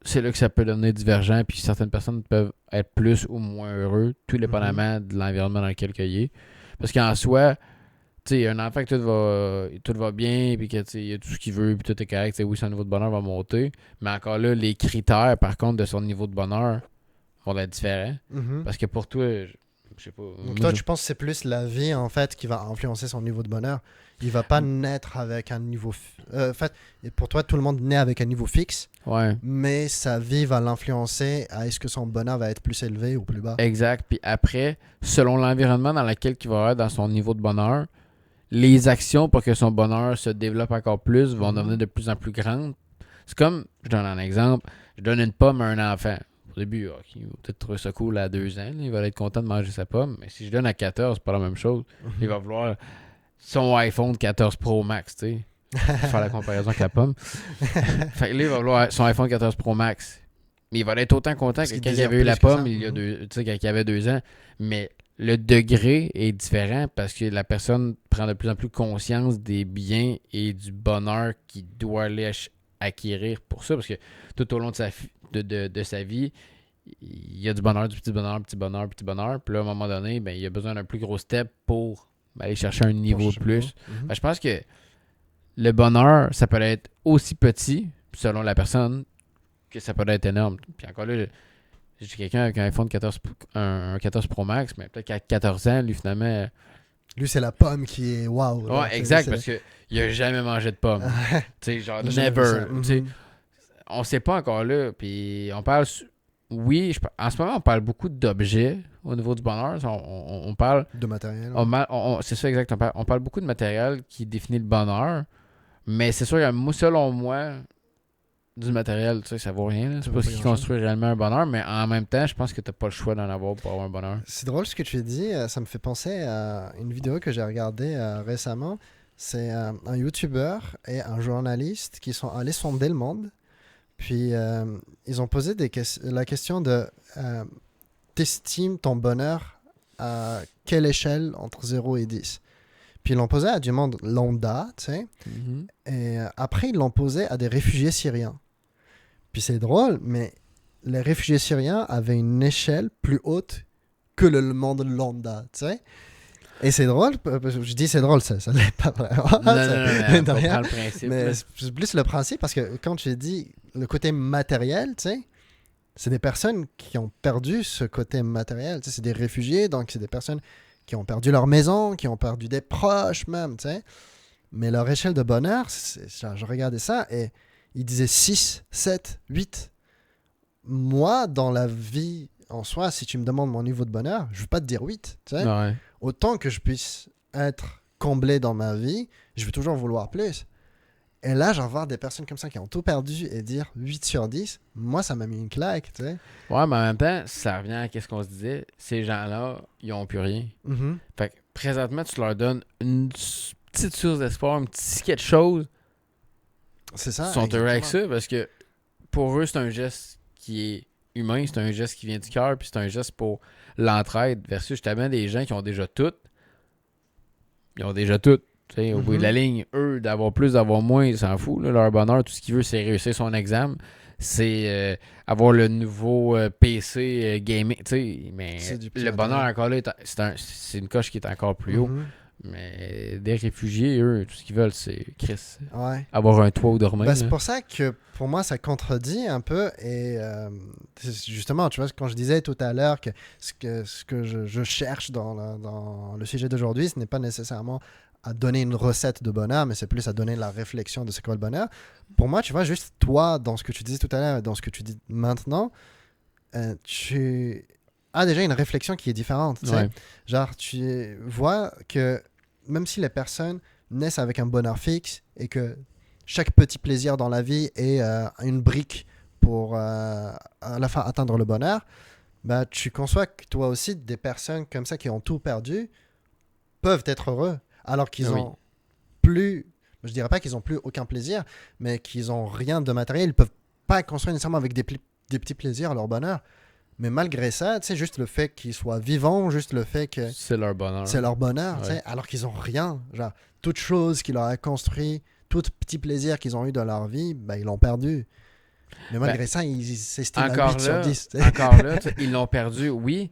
c'est là que ça peut devenir divergent, puis certaines personnes peuvent être plus ou moins heureux, tout dépendamment de l'environnement dans lequel il est. Parce qu'en soi, tu sais, un enfant que tout va bien, puis que il a tout ce qu'il veut, puis tout est correct, oui, son niveau de bonheur va monter, mais encore là, les critères, par contre, de son niveau de bonheur vont être différents. Mhm. Parce que pour toi, je sais pas. Donc moi, toi, tu penses que c'est plus la vie, en fait, qui va influencer son niveau de bonheur. Il va pas naître avec un niveau... en fait, et pour toi, tout le monde naît avec un niveau fixe, Ouais. mais sa vie va l'influencer à est-ce que son bonheur va être plus élevé ou plus bas. Exact. Puis après, selon l'environnement dans lequel il va être dans son niveau de bonheur, les actions pour que son bonheur se développe encore plus vont devenir de plus en plus grandes. C'est comme, je donne un exemple, je donne une pomme à un enfant. Au début, il va peut-être trouver ça cool à 2 ans, là, il va être content de manger sa pomme, mais si je donne à 14, c'est pas la même chose. Il va vouloir son iPhone 14 Pro Max, tu sais. Faire la comparaison avec la pomme. Fait que là, il va vouloir son iPhone 14 Pro Max. Mais il va être autant content Parce que qu'il quand il désire avait eu la plus que pomme, ça. il y a tu sais, quand il avait 2 ans. Mais le degré est différent parce que la personne prend de plus en plus conscience des biens et du bonheur qu'il doit aller acquérir pour ça. Parce que tout au long de sa vie, il y a du bonheur, du petit bonheur, petit bonheur, petit bonheur. Puis là, à un moment donné, ben, il a besoin d'un plus gros step pour aller chercher un niveau de plus. Ben, je pense que le bonheur, ça peut être aussi petit, selon la personne, que ça peut être énorme. Puis encore là, j'ai quelqu'un avec un iPhone 14, un 14 Pro Max, mais peut-être qu'à 14 ans, lui, finalement... Lui, c'est la pomme qui est waouh. là. Ouais, exact, parce qu'il a jamais mangé de pomme. Tu sais, genre, J'ai jamais vu never. ça. Tu sais, on sait pas encore là. Puis on parle... Oui, en ce moment, on parle beaucoup d'objets au niveau du bonheur. On parle... De matériel. C'est ça, exact. On parle beaucoup de matériel qui définit le bonheur. Mais c'est sûr que selon moi, du matériel, tu sais, ça vaut rien. Là. C'est pas ce qui construit réellement un bonheur, mais en même temps, je pense que t'as pas le choix d'en avoir pour avoir un bonheur. C'est drôle ce que tu dis. Ça me fait penser à une vidéo que j'ai regardée récemment. C'est un YouTuber et un journaliste qui sont allés sonder le monde. Puis ils ont posé la question de t'estimes ton bonheur à quelle échelle entre 0 et 10. Puis ils l'ont posé à du monde lambda, tu sais. Et après, ils l'ont posé à des réfugiés syriens. Puis c'est drôle, mais les réfugiés syriens avaient une échelle plus haute que le monde lambda, tu sais. Et c'est drôle, je dis c'est drôle, ça l'est pas vraiment. Non, non, le principe. Mais c'est plus le principe, parce que quand tu dis le côté matériel, tu sais, c'est des personnes qui ont perdu ce côté matériel. Tu sais, c'est des réfugiés, donc c'est des personnes qui ont perdu leur maison, qui ont perdu des proches même, tu sais. Mais leur échelle de bonheur, je regardais ça et ils disaient 6, 7, 8. Moi, dans la vie en soi, si tu me demandes mon niveau de bonheur, je ne veux pas te dire 8, tu sais. Ouais. Autant que je puisse être comblé dans ma vie, je vais toujours vouloir plus. Et là, j'en vois des personnes comme ça qui ont tout perdu et dire 8 sur 10, moi, ça m'a mis une claque, tu sais. Ouais, mais en même temps, ça revient à ce qu'on se disait. Ces gens-là, ils n'ont plus rien. Mm-hmm. Fait que présentement, tu leur donnes une petite source d'espoir, un petit quelque chose. C'est ça. Ils sont heureux avec exactement. ça parce que pour eux, c'est un geste qui est humain, c'est un geste qui vient du cœur, puis c'est un geste pour l'entraide. Versus justement des gens qui ont déjà tout. Ils ont déjà tout. T'sais, au bout de la ligne, eux, d'avoir plus, d'avoir moins, ils s'en foutent. Là, leur bonheur, tout ce qu'ils veulent, c'est réussir son examen. C'est avoir le nouveau PC gaming. Mais le bonheur, encore là, c'est une coche qui est encore plus haut. Mais des réfugiés, eux, tout ce qu'ils veulent, c'est Chris. Ouais. Avoir un toit où dormir. Ben, c'est pour ça que pour moi, ça contredit un peu. Et justement, tu vois, quand je disais tout à l'heure que ce que je cherche dans le sujet d'aujourd'hui, ce n'est pas nécessairement à donner une recette de bonheur, mais c'est plus à donner la réflexion de c'est quoi le bonheur. Pour moi, tu vois, juste toi, dans ce que tu disais tout à l'heure, dans ce que tu dis maintenant, tu as déjà une réflexion qui est différente. Ouais. Genre, tu vois que même si les personnes naissent avec un bonheur fixe et que chaque petit plaisir dans la vie est une brique pour à la fin atteindre le bonheur, bah, tu conçois que toi aussi, des personnes comme ça qui ont tout perdu peuvent être heureux alors qu'ils ont plus je dirais pas qu'ils ont plus aucun plaisir, mais qu'ils ont rien de matériel. Ils peuvent pas construire nécessairement avec des petits plaisirs leur bonheur. Mais malgré ça, tu sais, juste le fait qu'ils soient vivants, juste le fait que C'est leur bonheur. c'est leur bonheur, tu Ouais. sais, alors qu'ils ont rien. Genre, toute chose qui leur a construit, tout petit plaisir qu'ils ont eu dans leur vie, ben, ils l'ont perdu. Mais malgré ça, ils s'estiment à Encore 8 sur là, 10. Tu sais. encore là, tu sais, ils l'ont perdu, oui,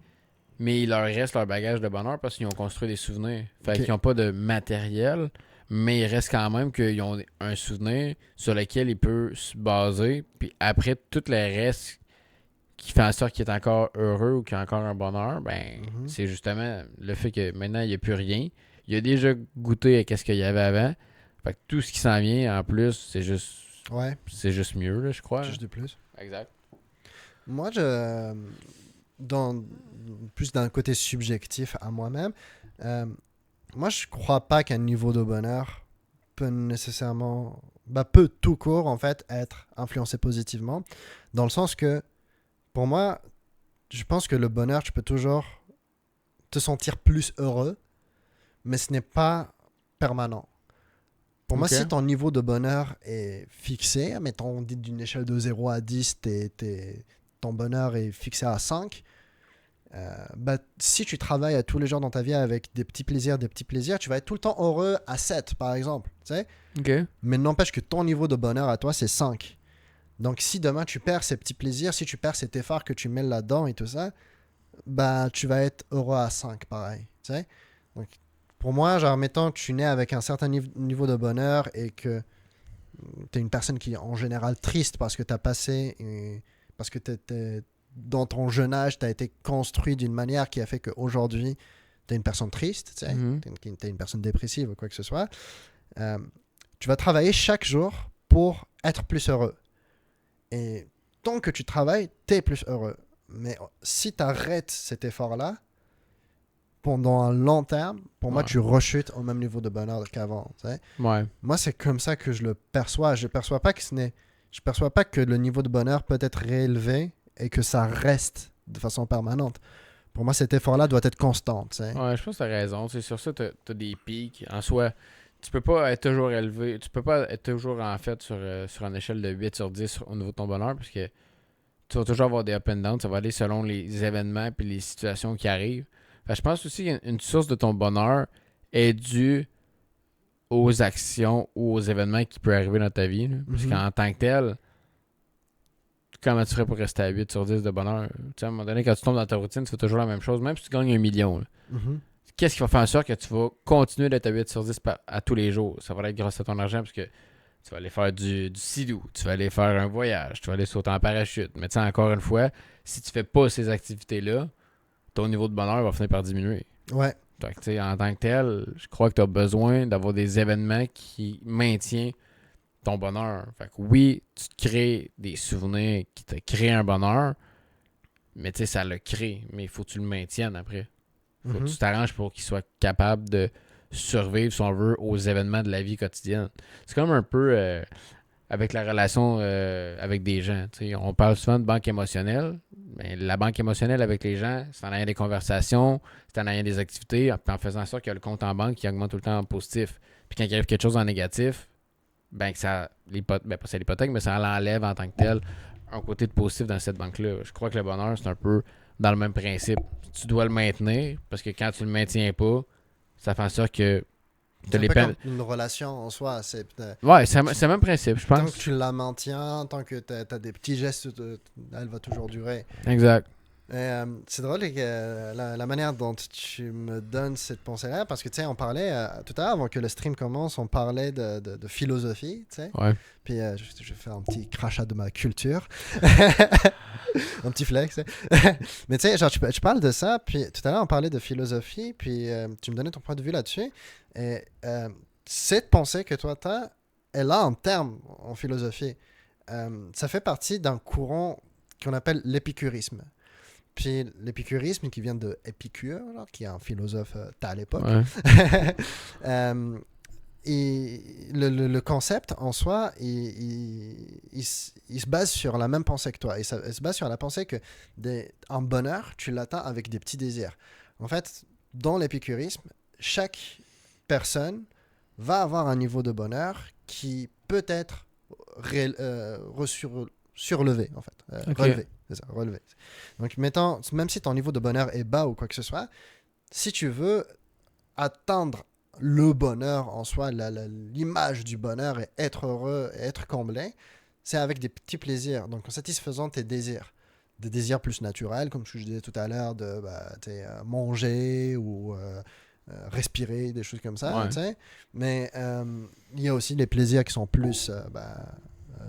mais il leur reste leur bagage de bonheur parce qu'ils ont construit des souvenirs. Fait Ok. qu'ils n'ont pas de matériel, mais il reste quand même qu'ils ont un souvenir sur lequel ils peuvent se baser. Puis après, tout le reste qui fait en sorte qu'il est encore heureux ou qu'il a encore un bonheur, ben, Mhm. c'est justement le fait que maintenant, il n'y a plus rien. Il a déjà goûté à ce qu'il y avait avant. Fait que tout ce qui s'en vient, en plus, Ouais, c'est juste mieux, là, je crois. juste du plus. Exact. Moi, dans, plus d'un côté subjectif à moi-même, euh, moi, je crois pas qu'un niveau de bonheur peut nécessairement, peut tout court, en fait, être influencé positivement. Dans le sens que, pour moi, je pense que le bonheur, tu peux toujours te sentir plus heureux, mais ce n'est pas permanent. Pour moi, Ok. si ton niveau de bonheur est fixé, mettons, on dit d'une échelle de 0 à 10, ton bonheur est fixé à 5, si tu travailles à tous les jours dans ta vie avec des petits plaisirs, tu vas être tout le temps heureux à 7, par exemple. Tu sais. Ok. Mais n'empêche que ton niveau de bonheur à toi, c'est 5. Donc, si demain tu perds ces petits plaisirs, si tu perds cet effort que tu mets là-dedans et tout ça, tu vas être heureux à 5, pareil. Tu sais. Donc, pour moi, genre, mettons, tu nais avec un certain niveau de bonheur et que tu es une personne qui est en général triste parce que tu as passé, parce que dans ton jeune âge, tu as été construit d'une manière qui a fait qu'aujourd'hui, tu es une personne triste, tu sais, Mhm. t'es une personne dépressive ou quoi que ce soit. Euh, Tu vas travailler chaque jour pour être plus heureux. Et tant que tu travailles, tu es plus heureux. Mais si tu arrêtes cet effort-là, pendant un long terme, pour moi, Ouais. tu rechutes au même niveau de bonheur qu'avant. Tu sais. Ouais. Moi, c'est comme ça que je le perçois. Je perçois pas que le niveau de bonheur peut être réélevé et que ça reste de façon permanente. Pour moi, cet effort-là doit être constant. Tu sais. Ouais, je pense que t'as raison. C'est sur ça, t'as des pics. En soi, tu peux pas être toujours élevé. Tu peux pas être toujours, en fait, sur une échelle de 8 sur 10 au niveau de ton bonheur, parce que tu vas toujours avoir des up and down. Ça va aller selon les événements et les situations qui arrivent. Fait que je pense aussi qu'une source de ton bonheur est due aux actions ou aux événements qui peuvent arriver dans ta vie, là. Parce Mhm. qu'en tant que tel, comment tu ferais pour rester à 8 sur 10 de bonheur? Tu sais, à un moment donné, quand tu tombes dans ta routine, tu fais toujours la même chose, même si tu gagnes 1 million, là. Mhm. Qu'est-ce qui va faire en sorte que tu vas continuer d'être à 8 sur 10 à tous les jours? Ça va être grâce à ton argent parce que tu vas aller faire du sidou, tu vas aller faire un voyage, tu vas aller sauter en parachute. Mais tu sais, encore une fois, si tu fais pas ces activités-là, ton niveau de bonheur va finir par diminuer. Ouais. Fait que, tu sais, en tant que tel, je crois que tu as besoin d'avoir des événements qui maintiennent ton bonheur. Fait que oui, tu te crées des souvenirs qui te créent un bonheur, mais tu sais, ça le crée. Mais il faut que tu le maintiennes après. Faut que Mhm. tu t'arranges pour qu'il soit capable de survivre, si on veut, aux événements de la vie quotidienne. C'est comme un peu avec la relation avec des gens. Tu sais, on parle souvent de banque émotionnelle, mais la banque émotionnelle avec les gens, c'est en ayant des conversations, c'est en ayant des activités, puis en faisant en sorte que le compte en banque qui augmente tout le temps en positif. Puis quand il arrive quelque chose en négatif, ben que ça, pas c'est l'hypothèque, mais ça l'enlève en tant que tel un côté de positif dans cette banque-là. Je crois que le bonheur, c'est un peu dans le même principe. Tu dois le maintenir, parce que quand tu le maintiens pas, ça fait en sorte que tu C'est un les peu peines. comme une relation en soi. Ouais, c'est le même principe, je Tant que pense. tu la maintiens, tant que tu as des petits gestes, elle va toujours durer. Exact. C'est drôle que la manière dont tu me donnes cette pensée-là, parce que tu sais, on parlait tout à l'heure, avant que le stream commence, on parlait de philosophie, tu sais. Ouais. Puis je vais faire un petit crachat de ma culture, un petit flex. Mais tu sais, genre, tu parles de ça, puis tout à l'heure, on parlait de philosophie, puis tu me donnais ton point de vue là-dessus. Et cette pensée que toi, tu as, elle a un terme en philosophie. Ça fait partie d'un courant qu'on appelle l'épicurisme. Puis l'épicurisme qui vient de Épicure, genre, qui est un philosophe à l'époque. Ouais. Et le concept en soi, il se base sur la même pensée que toi. Il se base sur la pensée que un bonheur, tu l'atteins avec des petits désirs. En fait, dans l'épicurisme, chaque personne va avoir un niveau de bonheur qui peut être surlevé, en fait. Ok. Relevé, c'est ça, relevé. Donc, même si ton niveau de bonheur est bas ou quoi que ce soit, si tu veux atteindre le bonheur en soi, l'image du bonheur et être heureux et être comblé, c'est avec des petits plaisirs. Donc, en satisfaisant tes désirs. Des désirs plus naturels, comme je disais tout à l'heure, de manger ou respirer, des choses comme ça. Ouais. Mais il y a aussi les plaisirs qui sont plus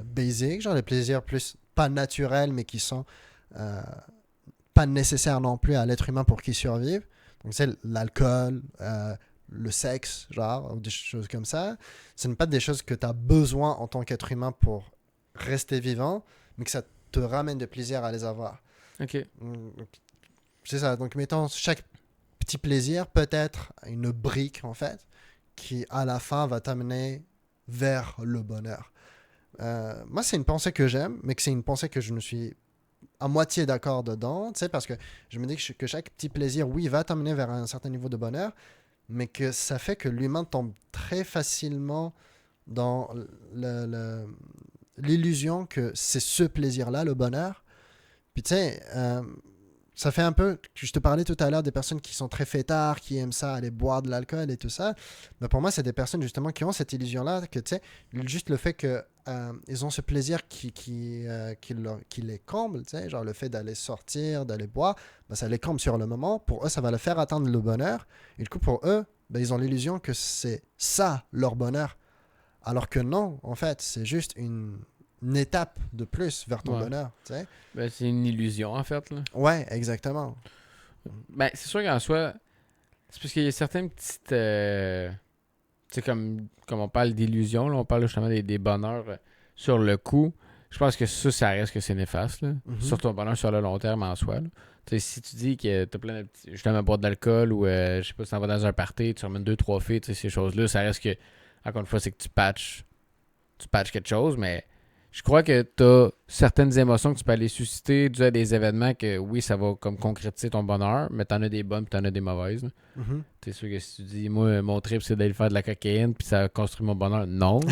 basic, genre les plaisirs plus pas naturels, mais qui sont euh, pas nécessaires non plus à l'être humain pour qu'il survive. Donc, c'est l'alcool, le sexe, genre, ou des choses comme ça. Ce n'est pas des choses que tu as besoin en tant qu'être humain pour rester vivant, mais que ça te ramène de plaisir à les avoir. Ok. Donc, c'est ça. Donc, mettons, chaque petit plaisir peut être une brique, en fait, qui, à la fin, va t'amener vers le bonheur. Moi, c'est une pensée que j'aime, mais que c'est une pensée que je ne suis à moitié d'accord dedans, tu sais, parce que je me dis que chaque petit plaisir, oui, va t'amener vers un certain niveau de bonheur, mais que ça fait que l'humain tombe très facilement dans l'illusion que c'est ce plaisir-là, le bonheur. Puis tu sais, ça fait un peu, je te parlais tout à l'heure des personnes qui sont très fêtards, qui aiment ça, aller boire de l'alcool et tout ça. Mais pour moi, c'est des personnes justement qui ont cette illusion-là, que tu sais, juste le fait que ils ont ce plaisir qui les comble, tu sais, genre le fait d'aller sortir, d'aller boire, ben, ça les comble sur le moment. Pour eux, ça va les faire atteindre le bonheur. Et du coup, pour eux, ben, ils ont l'illusion que c'est ça leur bonheur. Alors que non, en fait, c'est juste une étape de plus vers ton Ouais. bonheur, tu sais. Ben, c'est une illusion, en fait, là. Ouais, exactement. Ben, c'est sûr qu'en soi, c'est parce qu'il y a certaines petites. Tu sais, comme on parle d'illusions, là, on parle justement des bonheurs sur le coup. Je pense que ça reste que c'est néfaste, là. Mhm. Sur ton bonheur sur le long terme en soi, là. Tu sais, si tu dis que t'as plein de petits. Justement, boire de l'alcool ou, je sais pas, si t'en vas dans un party, tu ramènes deux, trois filles, tu sais, ces choses-là, ça reste que. Encore une fois, c'est que tu patches quelque chose, mais je crois que tu as certaines émotions que tu peux aller susciter dû à des événements que, oui, ça va comme concrétiser ton bonheur, mais tu en as des bonnes puis tu en as des mauvaises. Mhm. C'est sûr que si tu dis, moi, mon trip, c'est d'aller faire de la cocaïne puis ça construit mon bonheur, non. Tu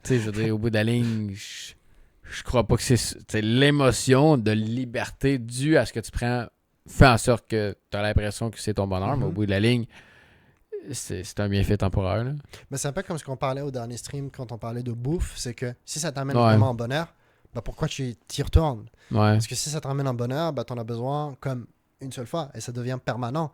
sais, je veux dire, au bout de la ligne, je crois pas que c'est l'émotion de liberté due à ce que tu prends fait en sorte que tu as l'impression que c'est ton bonheur, mais au Mhm. bout de la ligne, c'est un bienfait temporaire. Là. Mais c'est un peu comme ce qu'on parlait au dernier stream quand on parlait de bouffe, c'est que si ça t'amène Ouais. vraiment en bonheur, bah pourquoi tu t'y retournes? Ouais. Parce que si ça te ramène en bonheur, bah t'en as besoin comme une seule fois et ça devient permanent.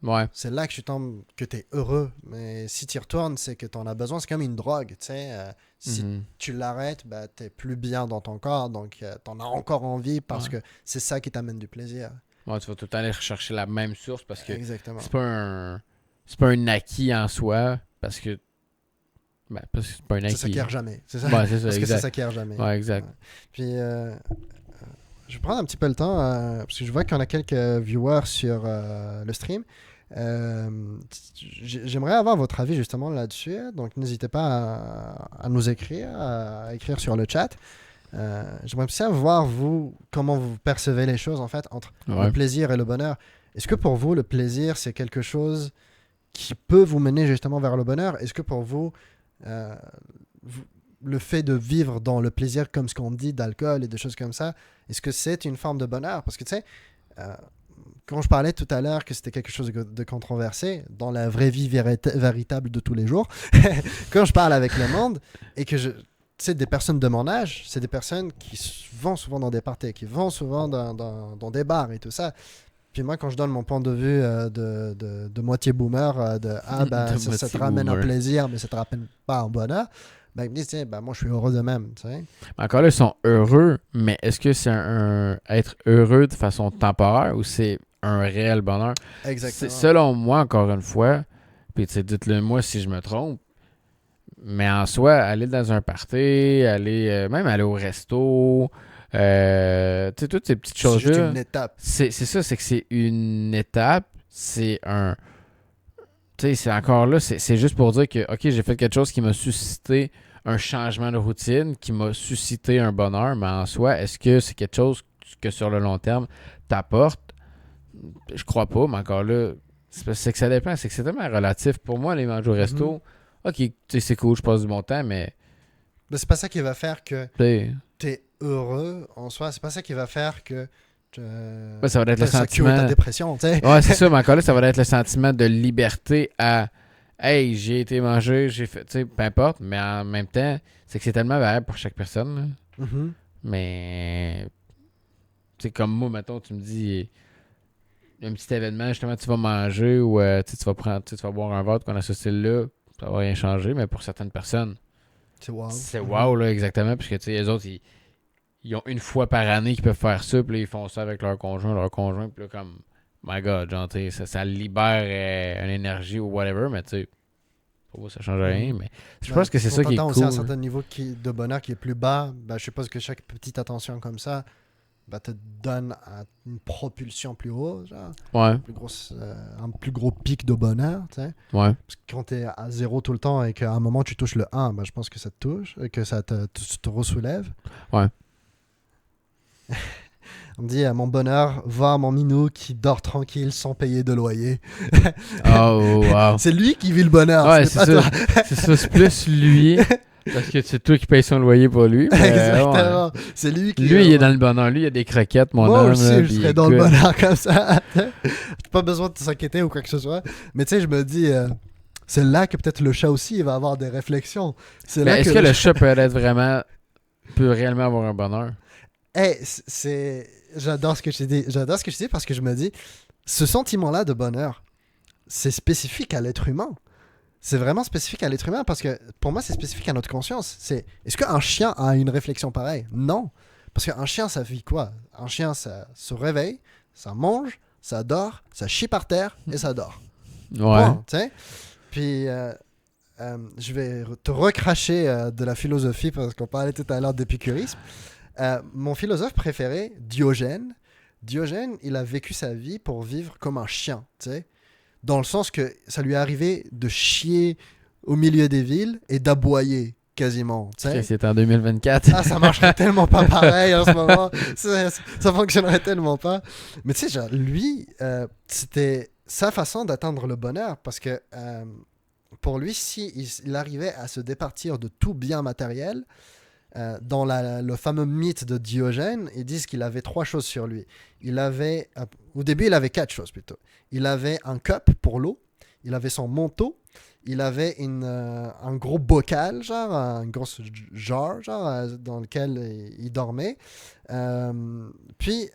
Ouais. C'est là que tu tombes, que t'es heureux. Mais si tu y retournes, c'est que t'en as besoin. C'est comme une drogue, tu sais. Si Mhm. tu l'arrêtes, bah t'es plus bien dans ton corps, donc t'en as encore envie parce Ouais. que c'est ça qui t'amène du plaisir. Ouais, tu vas tout le temps aller rechercher la même source parce que Exactement. c'est pas un acquis en soi parce que c'est pas un Ça acquis. s'acquiert jamais. C'est ça. Ouais, c'est ça, Parce que ça exact. s'acquiert jamais. Ouais, exact. Ouais. Puis, je vais prendre un petit peu le temps, parce que je vois qu'on a quelques viewers sur le stream. J'aimerais avoir votre avis justement là-dessus. Donc, n'hésitez pas à nous écrire, à écrire sur le chat. J'aimerais aussi savoir, vous, comment vous percevez les choses en fait entre Ouais. le plaisir et le bonheur. Est-ce que pour vous, le plaisir, c'est quelque chose qui peut vous mener justement vers le bonheur? Est-ce que pour vous, euh, le fait de vivre dans le plaisir, comme ce qu'on dit, d'alcool et de choses comme ça, est-ce que c'est une forme de bonheur? Parce que tu sais, euh, quand je parlais tout à l'heure que c'était quelque chose de controversé, dans la vraie vie véritable de tous les jours, quand je parle avec le monde et que tu sais, des personnes de mon âge, c'est des personnes qui vont souvent dans des parties, qui vont souvent dans des bars et tout ça. Puis moi, quand je donne mon point de vue de moitié boomer, De ça te moitié ramène un boomer. plaisir, mais ça te ramène pas un bonheur, ben, ils me disent, tiens, ben, moi, je suis heureux de même. Tu sais. Encore là, ils sont heureux, mais est-ce que c'est être heureux de façon temporaire ou c'est un réel bonheur? Exactement. Selon moi, encore une fois, puis dites-le moi si je me trompe, mais en soi, aller dans un party, même aller au resto, tu sais, toutes ces petites C'est juste choses-là. une étape. C'est ça, c'est que c'est une étape, c'est un. Tu sais, c'est encore là, c'est juste pour dire que, OK, j'ai fait quelque chose qui m'a suscité un changement de routine, qui m'a suscité un bonheur, mais en soi, est-ce que c'est quelque chose que sur le long terme t'apporte? Je crois pas, mais encore là, c'est que ça dépend, c'est que c'est tellement relatif. Pour moi, aller manger au resto, ok, tu sais, c'est cool, je passe du bon temps, mais Mais c'est pas ça qui va faire que tu sais, t'es heureux en soi. C'est pas ça qui va faire que ouais, ça va être le ça cure ta sentiment. dépression, tu sais. Ouais, c'est ça, mais encore là, ça va être le sentiment de liberté à hey, j'ai été mangé, j'ai fait, tu sais, peu importe, mais en même temps, c'est que c'est tellement variable pour chaque personne, là. Mhm. Mais, tu sais, comme moi, mettons, tu me dis, un petit événement, justement, tu vas manger ou tu sais, tu vas prendre, tu sais, tu vas boire un verre qu'on a ce style-là, ça va rien changer, mais pour certaines personnes, C'est wow. c'est Mhm. wow, là, exactement, parce que, tu sais, les autres, ils ont une fois par année qu'ils peuvent faire ça, puis là, ils font ça avec leur conjoint, puis là, comme, my God, genre, tu sais, ça libère une énergie ou whatever, mais tu sais, pour moi, ça change rien, Mhm. mais je Ben, pense que c'est quand ça qui t'atteins est aussi un cool. certain niveau de bonheur qui est plus bas, ben, je suppose que chaque petite attention comme ça te donne une propulsion plus haut, genre, Ouais, un plus gros pic de bonheur, tu sais. ouais. Parce que quand tu es à zéro tout le temps et qu'à un moment tu touches le un, ben, je pense que ça te touche, que ça te ressoulève. Ouais. On me dit, mon bonheur, voir mon minou qui dort tranquille sans payer de loyer. Oh, wow. C'est lui qui vit le bonheur, ce Ouais, n'est c'est pas toi. ça. C'est ça, c'est plus lui. Parce que c'est toi qui payes son loyer pour lui. Mais ouais. Exactement. C'est lui qui... Lui, il est dans le bonheur. Lui, il a des croquettes, mon Moi homme. Là, aussi, je puis serais dans le écoute. bonheur comme ça. J'ai pas besoin de s'inquiéter ou quoi que ce soit. Mais tu sais, je me dis, c'est là que peut-être le chat aussi il va avoir des réflexions. C'est là Mais que est-ce que le chat peut réellement avoir un bonheur? Hey, j'adore ce que tu dis. J'adore ce que tu dis parce que je me dis, ce sentiment-là de bonheur, c'est spécifique à l'être humain. C'est vraiment spécifique à l'être humain parce que pour moi, c'est spécifique à notre conscience. Est-ce qu'un chien a une réflexion pareille? Non. Parce qu'un chien, ça vit quoi? Un chien, ça se réveille, ça mange, ça dort, ça chie par terre et ça dort. Ouais. Point, tu sais. Puis, je vais te recracher de la philosophie parce qu'on parlait tout à l'heure d'épicurisme. Mon philosophe préféré, Diogène. Diogène, il a vécu sa vie pour vivre comme un chien, tu sais. Dans le sens que ça lui est arrivé de chier au milieu des villes et d'aboyer quasiment, tu sais. C'est en 2024. Ah, ça marcherait tellement pas pareil en ce moment. Ça fonctionnerait tellement pas. Mais tu sais, genre, lui, c'était sa façon d'atteindre le bonheur parce que pour lui, si il arrivait à se départir de tout bien matériel, dans le fameux mythe de Diogène, ils disent qu'il avait trois choses sur lui. Au début, il avait quatre choses plutôt. Il avait un cup pour l'eau, il avait son manteau, il avait un gros bocal, genre, un gros jar, genre, dans lequel il dormait, puis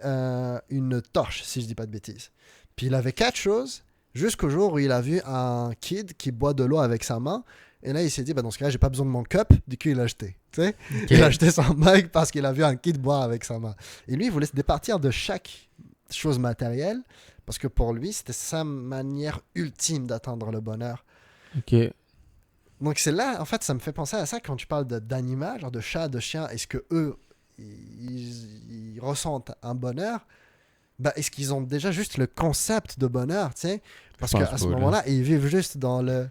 une torche, si je dis pas de bêtises. Puis il avait quatre choses jusqu'au jour où il a vu un kid qui boit de l'eau avec sa main. Et là, il s'est dit, bah, dans ce cas-là, j'ai pas besoin de mon cup. Du coup, il l'a acheté. Tu sais? Ok. Il a acheté son mug parce qu'il a vu un kid boire avec sa main. Et lui, il voulait se départir de chaque chose matérielle parce que pour lui, c'était sa manière ultime d'atteindre le bonheur. Ok. Donc c'est là, en fait, ça me fait penser à ça quand tu parles d'animal, genre de chat, de chien. Est-ce que eux, ils ressentent un bonheur? Bah, est-ce qu'ils ont déjà juste le concept de bonheur, tu sais? Parce Je pense qu'à ce pas, là. moment-là, ils vivent juste dans le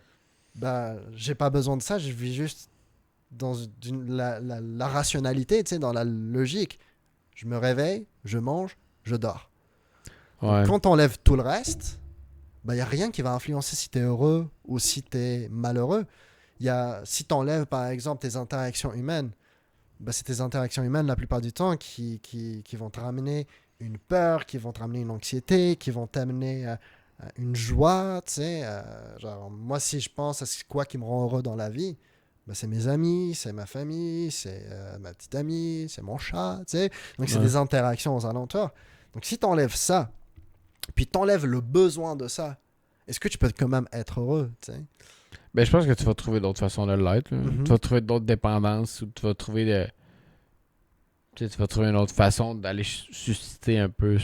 bah, j'ai pas besoin de ça, je vis juste dans la rationalité, tu sais, dans la logique. Je me réveille, je mange, je dors. Donc, Ouais. quand on enlève tout le reste, bah, il n'y a rien qui va influencer si tu es heureux ou si tu es malheureux. Si tu enlèves, par exemple, tes interactions humaines, bah, c'est tes interactions humaines, la plupart du temps, qui vont te ramener une peur, qui vont te ramener une anxiété, qui vont t'amener une joie, tu sais. Genre, moi, si je pense à quoi qui me rend heureux dans la vie, bah, c'est mes amis, c'est ma famille, c'est ma petite amie, c'est mon chat, tu sais. Donc, c'est Ouais. des interactions aux alentours. Donc, si tu enlèves ça, puis tu enlèves le besoin de ça, est-ce que tu peux quand même être heureux, tu sais? Ben, je pense que tu vas trouver d'autres façons de l'être, là. Mhm. Tu vas trouver d'autres dépendances ou tu vas trouver tu sais, tu vas trouver une autre façon d'aller susciter un peu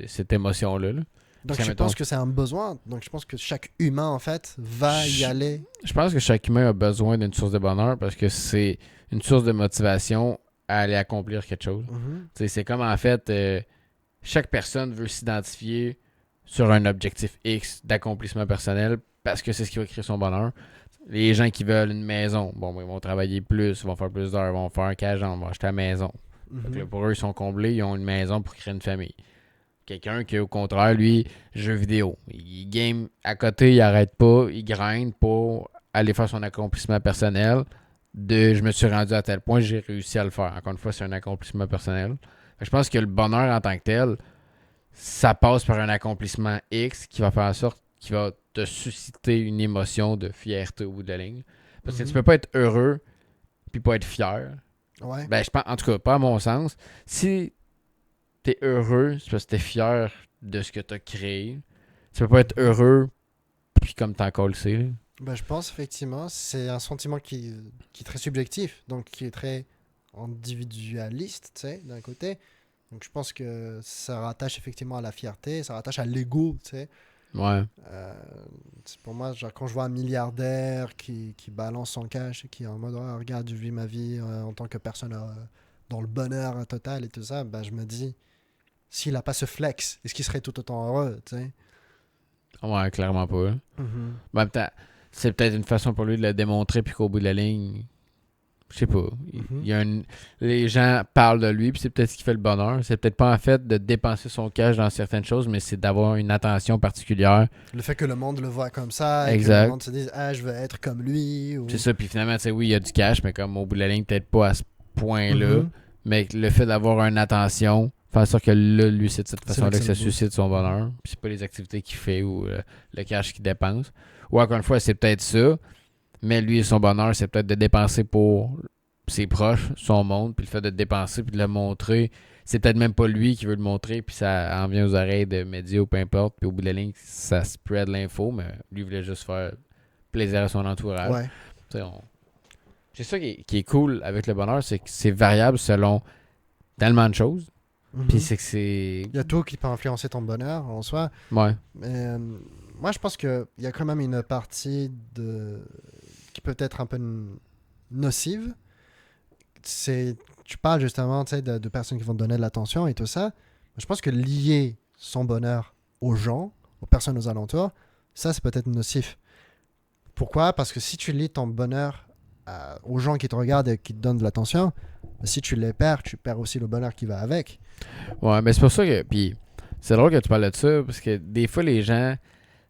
cette émotion-là, là. Donc, Parce que, je mettons, pense que c'est un besoin. Donc, je pense que chaque humain, en fait, va y je aller. je pense que chaque humain a besoin d'une source de bonheur parce que c'est une source de motivation à aller accomplir quelque chose. Mhm. Tu sais, c'est comme en fait, chaque personne veut s'identifier sur un objectif X d'accomplissement personnel parce que c'est ce qui va créer son bonheur. Les gens qui veulent une maison, bon, ben, ils vont travailler plus, ils vont faire plus d'heures, ils vont faire un cagent, ils vont acheter la maison. Fait que là, Mhm. pour eux, ils sont comblés, ils ont une maison pour créer une famille. Quelqu'un qui, au contraire, lui, jeu vidéo. Il game à côté, il arrête pas, il grind pour aller faire son accomplissement personnel, de je me suis rendu à tel point, j'ai réussi à le faire. Encore une fois, c'est un accomplissement personnel. Fait que je pense que le bonheur en tant que tel, ça passe par un accomplissement X qui va faire en sorte qu'il va te susciter une émotion de fierté au bout de la ligne. Parce que tu peux pas être heureux puis pas être fier. Ouais. Ben, je pense, en tout cas, pas à mon sens. Si t'es heureux, c'est parce que t'es fier de ce que t'as créé. Tu peux pas être heureux puis comme t'en colles, là. Ben, je pense effectivement, c'est un sentiment qui est très subjectif, donc qui est très individualiste, tu sais, d'un côté. Donc je pense que ça rattache effectivement à la fierté, ça rattache à l'ego, tu sais. Ouais. Pour moi, genre, quand je vois un milliardaire qui balance son cash et qui est en mode oh, regarde, je vis ma vie en tant que personne dans le bonheur total et tout ça, ben, je me dis, s'il n'a pas ce flex, est-ce qu'il serait tout autant heureux, tu sais? Ouais, clairement pas. Mhm. En même temps, c'est peut-être une façon pour lui de le démontrer, puis qu'au bout de la ligne, je sais pas. Il y a les gens parlent de lui, puis c'est peut-être ce qui fait le bonheur. C'est peut-être pas en fait de dépenser son cash dans certaines choses, mais c'est d'avoir une attention particulière. Le fait que le monde le voit comme ça, et que Exact. le monde se dise ah, je veux être comme lui. Ou... C'est ça, puis finalement, tu sais, oui, il y a du cash, mais comme au bout de la ligne, peut-être pas à ce point-là. Mhm. Mais le fait d'avoir une attention, faire en sorte que là, lui, c'est de cette C'est façon-là vrai que que ça c'est le suscite son bonheur. Puis c'est pas les activités qu'il fait ou le cash qu'il dépense. Ou encore une fois, c'est peut-être ça, mais lui, son bonheur, c'est peut-être de dépenser pour ses proches, son monde, puis le fait de dépenser puis de le montrer, c'est peut-être même pas lui qui veut le montrer, puis ça en vient aux oreilles de médias ou peu importe, puis au bout de la ligne, ça spread l'info, mais lui voulait juste faire plaisir à son entourage. Ouais. Tu sais, c'est ça qui est cool avec le bonheur, c'est que c'est variable selon tellement de choses, Mhm. puis c'est que c'est... Il y a tout qui peut influencer ton bonheur en soi. Ouais. Mais moi, je pense qu'il y a quand même une partie qui peut être un peu nocive. Tu parles justement tu sais, de personnes qui vont te donner de l'attention et tout ça. Je pense que lier son bonheur aux gens, aux personnes aux alentours, ça, c'est peut-être nocif. Pourquoi? Parce que si tu lis ton bonheur aux gens qui te regardent et qui te donnent de l'attention, si tu les perds, tu perds aussi le bonheur qui va avec. Ouais, mais c'est pour ça que... Puis c'est drôle que tu parles de ça, parce que des fois, les gens...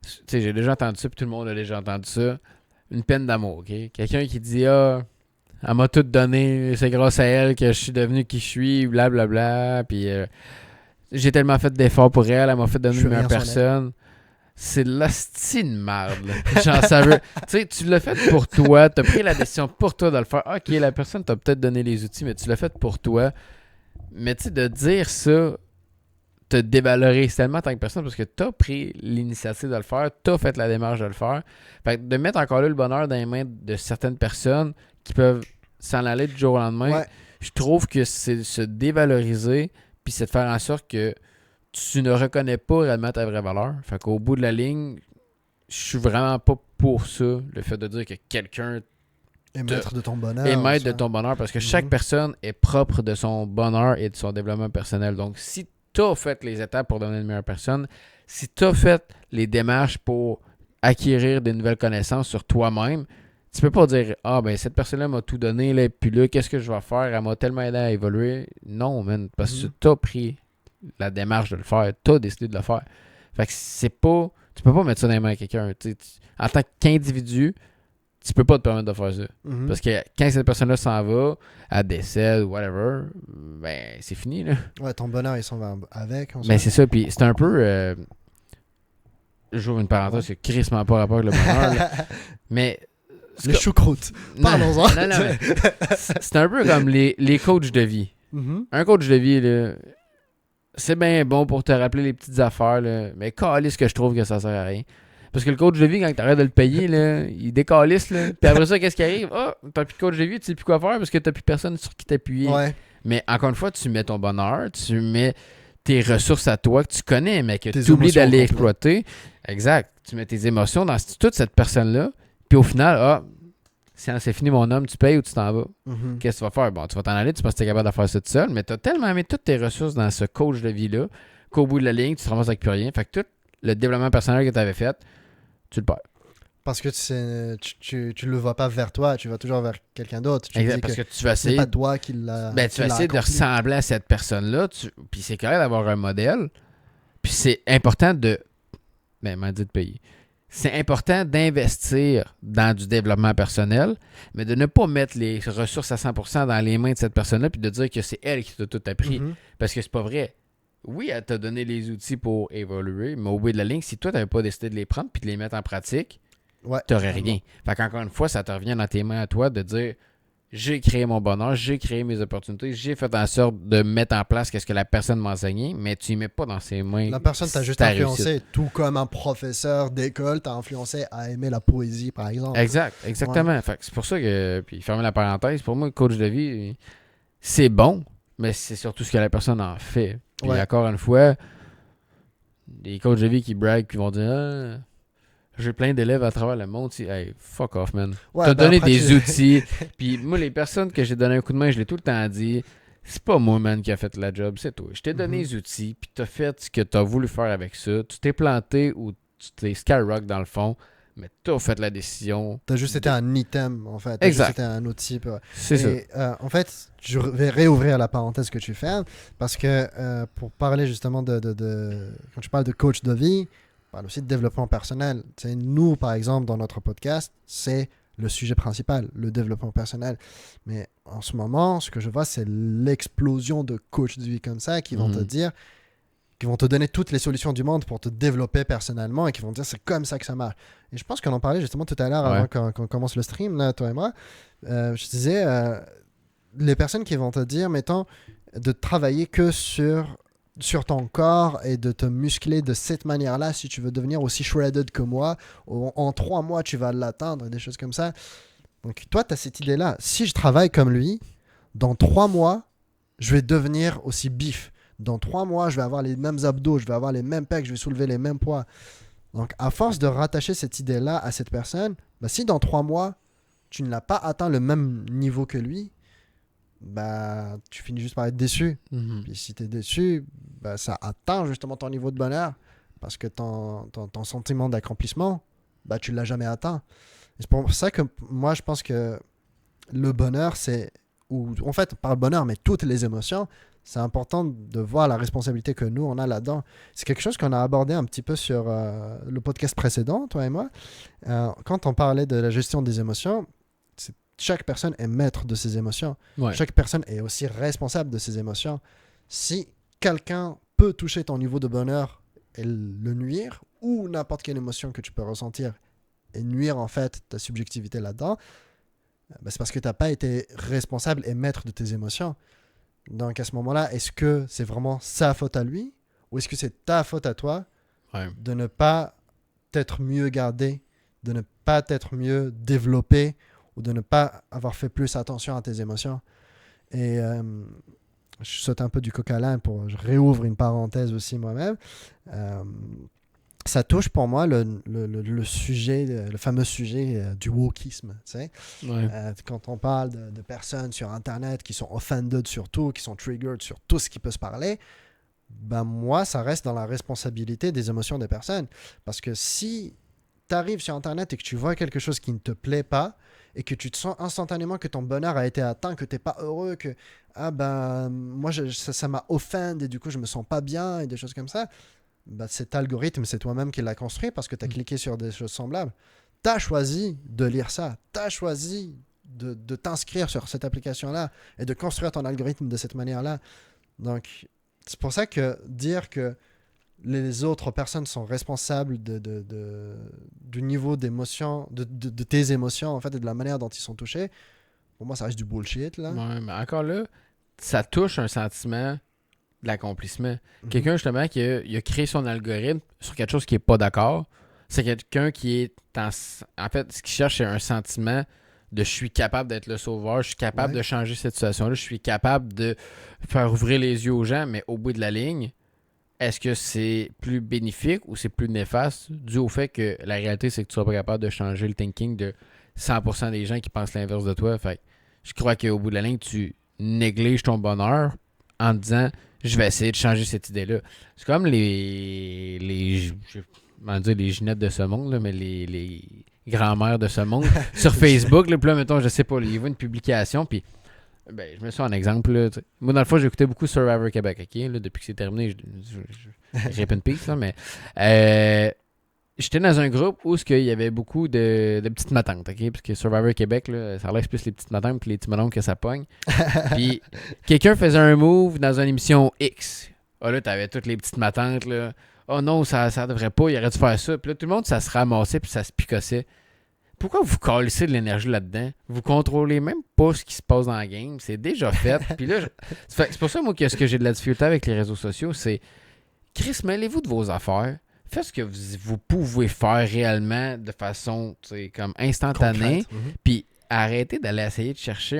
Tu sais, j'ai déjà entendu ça, puis tout le monde a déjà entendu ça. Une peine d'amour, OK? Quelqu'un qui dit « Ah, elle m'a tout donné, c'est grâce à elle que je suis devenu qui je suis, blablabla. » Puis j'ai tellement fait d'efforts pour elle, elle m'a fait devenir une meilleure personne. C'est de l'hostie de merde, là. Genre, ça veut... Tu sais, tu l'as fait pour toi, t'as pris la décision pour toi de le faire. OK, la personne t'a peut-être donné les outils, mais tu l'as fait pour toi. Mais tu sais, de dire ça te dévalorise tellement en tant que personne parce que t'as pris l'initiative de le faire, t'as fait la démarche de le faire. Fait que de mettre encore là le bonheur dans les mains de certaines personnes qui peuvent s'en aller du jour au lendemain, Ouais. je trouve que c'est se dévaloriser puis c'est de faire en sorte que tu ne reconnais pas réellement ta vraie valeur. Fait qu'au bout de la ligne, je suis vraiment pas pour ça, le fait de dire que quelqu'un Et maître de ton bonheur. est en maître de soi. ton bonheur parce que chaque Mhm. personne est propre de son bonheur et de son développement personnel. Donc, si tu as fait les étapes pour devenir une meilleure personne, si tu as fait les démarches pour acquérir des nouvelles connaissances sur toi-même, tu peux pas dire « Ah, ben cette personne-là m'a tout donné, là, puis là, qu'est-ce que je vais faire? Elle m'a tellement aidé à évoluer. » Non, man, parce que tu as pris la démarche de le faire, tu as décidé de le faire. Fait que c'est pas... Tu peux pas mettre ça dans les mains à quelqu'un. En tant qu'individu, tu peux pas te permettre de faire ça. Mhm. Parce que quand cette personne-là s'en va, elle décède ou whatever, ben c'est fini, là. Ouais, ton bonheur, il s'en va avec. En soi. Ben c'est ça, puis c'est un peu... j'ouvre une parenthèse, c'est crissement pas rapport avec le bonheur, là. Mais... Les choucroutes. Parlons-en. Non, mais c'est un peu comme les coachs de vie. Mhm. Un coach de vie, là, c'est bien bon pour te rappeler les petites affaires, là, mais calisse que je trouve que ça sert à rien. Parce que le coach de vie, quand t'arrêtes de le payer, là, il décalisse, là. Puis après ça, qu'est-ce qui arrive? Ah, t'as plus de coach de vie, tu sais plus quoi faire parce que t'as plus personne sur qui t'appuyer. Ouais. Mais encore une fois, tu mets ton bonheur, tu mets tes ressources à toi que tu connais, mais que Tes tu oublies émotions d'aller complètes. exploiter. Exact. Tu mets tes émotions dans toute cette personne-là. Puis au final, c'est fini mon homme, tu payes ou tu t'en vas. Mhm. Qu'est-ce que tu vas faire? Bon, tu vas t'en aller, tu penses que tu es capable de faire ça tout seul, mais tu as tellement mis toutes tes ressources dans ce coach de vie-là qu'au bout de la ligne, tu te ramasses avec plus rien. Fait que tout le développement personnel que tu avais fait, tu le perds. Parce que tu le vois pas vers toi, tu vas toujours vers quelqu'un d'autre. Tu te Exact, dis parce que que tu vas c'est essayer, pas toi qui l'a. ben, tu vas essayer de ressembler à cette personne-là, puis c'est correct d'avoir un modèle, puis c'est important de... Ben, m'a dit de payer. c'est important d'investir dans du développement personnel, mais de ne pas mettre les ressources à 100% dans les mains de cette personne-là puis de dire que c'est elle qui t'a tout appris. Mhm. Parce que c'est pas vrai. Oui, elle t'a donné les outils pour évoluer, mais au bout de la ligne, si toi, tu n'avais pas décidé de les prendre puis de les mettre en pratique, Ouais, tu n'aurais vraiment. rien. Fait qu'encore une fois, ça te revient dans tes mains à toi de dire j'ai créé mon bonheur, j'ai créé mes opportunités, j'ai fait en sorte de mettre en place ce que la personne m'a enseigné, mais tu ne mets pas dans ses mains La personne t'a juste ta réussite. influencé, tout comme un professeur d'école t'a influencé à aimer la poésie, par exemple. Exact, exactement. Fait que c'est pour ça que, puis fermer la parenthèse, pour moi, le coach de vie, c'est bon, mais c'est surtout ce que la personne en fait. Puis Ouais. encore une fois, des coachs de vie qui braguent, qui vont dire j'ai plein d'élèves à travers le monde. Hey, fuck off, man. Ouais, T'as ben donné après, des outils. Puis moi, les personnes que j'ai donné un coup de main, je l'ai tout le temps dit. C'est pas moi, man, qui a fait la job, c'est toi. Je t'ai donné Mhm. les outils, puis t'as fait ce que t'as voulu faire avec ça. Tu t'es planté ou tu t'es skyrock dans le fond, mais t'as fait la décision. T'as juste été un item, en fait. T'as juste Exact. été un outil. C'est ça. Et en fait, je vais réouvrir la parenthèse que tu fais parce que pour parler justement quand tu parles de coach de vie, on parle aussi de développement personnel. Tu sais, nous, par exemple, dans notre podcast, c'est le sujet principal, le développement personnel. Mais en ce moment, ce que je vois, c'est l'explosion de coachs de vie comme ça qui vont te Mhm. dire, qui vont te donner toutes les solutions du monde pour te développer personnellement et qui vont te dire c'est comme ça que ça marche. Et je pense qu'on en parlait justement tout à l'heure Ouais. avant qu'on commence le stream, là, toi et moi. Je disais, les personnes qui vont te dire, mettons, de travailler que sur ton corps et de te muscler de cette manière-là si tu veux devenir aussi shredded que moi. En 3 mois, tu vas l'atteindre et des choses comme ça. Donc toi, tu as cette idée-là. Si je travaille comme lui, dans 3 mois, je vais devenir aussi bif. Dans 3 mois, je vais avoir les mêmes abdos, je vais avoir les mêmes pecs, je vais soulever les mêmes poids. Donc, à force de rattacher cette idée-là à cette personne, bah, si dans 3 mois, tu ne l'as pas atteint le même niveau que lui, bah, tu finis juste par être déçu. Mhm. Puis si tu es déçu, bah, ça atteint justement ton niveau de bonheur parce que ton sentiment d'accomplissement, bah, tu ne l'as jamais atteint. Et c'est pour ça que moi, je pense que le bonheur, c'est... Ou en fait, par le bonheur, mais toutes les émotions, c'est important de voir la responsabilité que nous, on a là-dedans. C'est quelque chose qu'on a abordé un petit peu sur le podcast précédent, toi et moi. Quand on parlait de la gestion des émotions, chaque personne est maître de ses émotions. Ouais. Chaque personne est aussi responsable de ses émotions. Si quelqu'un peut toucher ton niveau de bonheur et le nuire, ou n'importe quelle émotion que tu peux ressentir et nuire en fait ta subjectivité là-dedans, bah, c'est parce que tu n'as pas été responsable et maître de tes émotions. Donc à ce moment-là, est-ce que c'est vraiment sa faute à lui ou est-ce que c'est ta faute à toi Ouais. de ne pas t'être mieux gardé, de ne pas t'être mieux développé ou de ne pas avoir fait plus attention à tes émotions? Et je saute un peu du coq à l'âne je réouvre une parenthèse aussi moi-même. Ça touche pour moi le sujet, le fameux sujet du wokisme. Tu sais? Ouais. Quand on parle de personnes sur Internet qui sont offended sur tout, qui sont triggered sur tout ce qui peut se parler, ben moi, ça reste dans la responsabilité des émotions des personnes. Parce que si tu arrives sur Internet et que tu vois quelque chose qui ne te plaît pas et que tu te sens instantanément que ton bonheur a été atteint, que tu n'es pas heureux, que ah ben, moi, ça m'a offend et du coup, je me sens pas bien et des choses comme ça, ben, cet algorithme, c'est toi-même qui l'as construit parce que tu as cliqué sur des choses semblables. Tu as choisi de lire ça. Tu as choisi de t'inscrire sur cette application-là et de construire ton algorithme de cette manière-là. Donc, c'est pour ça que dire que les autres personnes sont responsables du niveau d'émotion, de tes émotions, en fait, et de la manière dont ils sont touchés, pour moi, ça reste du bullshit, là. Ouais, mais encore là, ça touche un sentiment d'accomplissement. Mhm. Quelqu'un, justement, il a créé son algorithme sur quelque chose qui n'est pas d'accord. C'est quelqu'un qui est en fait, ce qu'il cherche, c'est un sentiment de je suis capable d'être le sauveur, je suis capable Ouais. de changer cette situation-là, je suis capable de faire ouvrir les yeux aux gens, mais au bout de la ligne, est-ce que c'est plus bénéfique ou c'est plus néfaste dû au fait que la réalité, c'est que tu ne seras pas capable de changer le thinking de 100% des gens qui pensent l'inverse de toi. Fait que je crois qu'au bout de la ligne, tu négliges ton bonheur en te disant je vais essayer de changer cette idée-là. C'est comme les Ginettes de ce monde, là, mais les grands-mères de ce monde sur Facebook. Là, puis là, mettons, je sais pas, il y a une publication, puis ben, je me suis un exemple. Là, moi, dans le fond, j'écoutais beaucoup Survivor Québec, ok? Là, depuis que c'est terminé, je rip in peace, là, mais j'étais dans un groupe où il y avait beaucoup de petites matantes, OK? Parce que Survivor Québec, là, ça laisse plus les petites matantes que les petits melons que ça pogne. Puis quelqu'un faisait un move dans une émission X. Ah là, t'avais toutes les petites matantes, là. Oh non, ça devrait pas, il aurait dû faire ça. Puis là, tout le monde, ça se ramassait puis ça se picossait. Pourquoi vous calissez de l'énergie là-dedans? Vous contrôlez même pas ce qui se passe dans la game. C'est déjà fait. Puis là, c'est pour ça, moi, que ce que j'ai de la difficulté avec les réseaux sociaux, c'est Chris, mêlez-vous de vos affaires. Faites ce que vous pouvez faire réellement de façon comme instantanée. Puis arrêtez d'aller essayer de chercher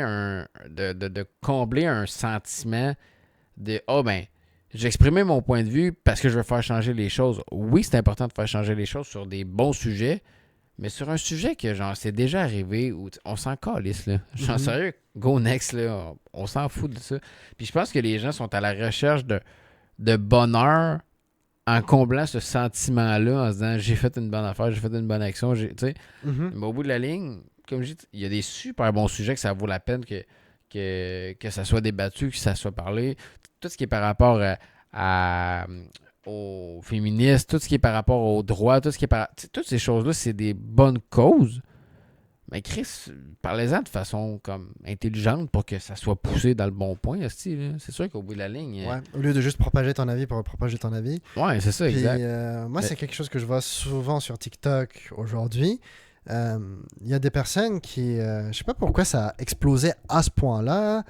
de combler un sentiment de ben, j'ai exprimé mon point de vue parce que je veux faire changer les choses. Oui, c'est important de faire changer les choses sur des bons sujets, mais sur un sujet que genre c'est déjà arrivé où on s'en calisse là. J'en sérieux, go next là, on s'en fout de ça. Puis je pense que les gens sont à la recherche de bonheur en comblant ce sentiment-là, en se disant j'ai fait une bonne affaire, j'ai fait une bonne action, mais au bout de la ligne, comme je dis, il y a des super bons sujets que ça vaut la peine que ça soit débattu, que ça soit parlé. Tout ce qui est par rapport aux féministes, tout ce qui est par rapport aux droits, tout ce qui est toutes ces choses-là, c'est des bonnes causes. Mais Chris, parlez-en de façon comme intelligente pour que ça soit poussé dans le bon point, c'est sûr qu'au bout de la ligne... Ouais, au lieu de juste propager ton avis pour propager ton avis. Ouais, c'est ça, Puis, exact. Moi, c'est quelque chose que je vois souvent sur TikTok aujourd'hui. Il y a des personnes qui... je sais pas pourquoi ça a explosé à ce point-là,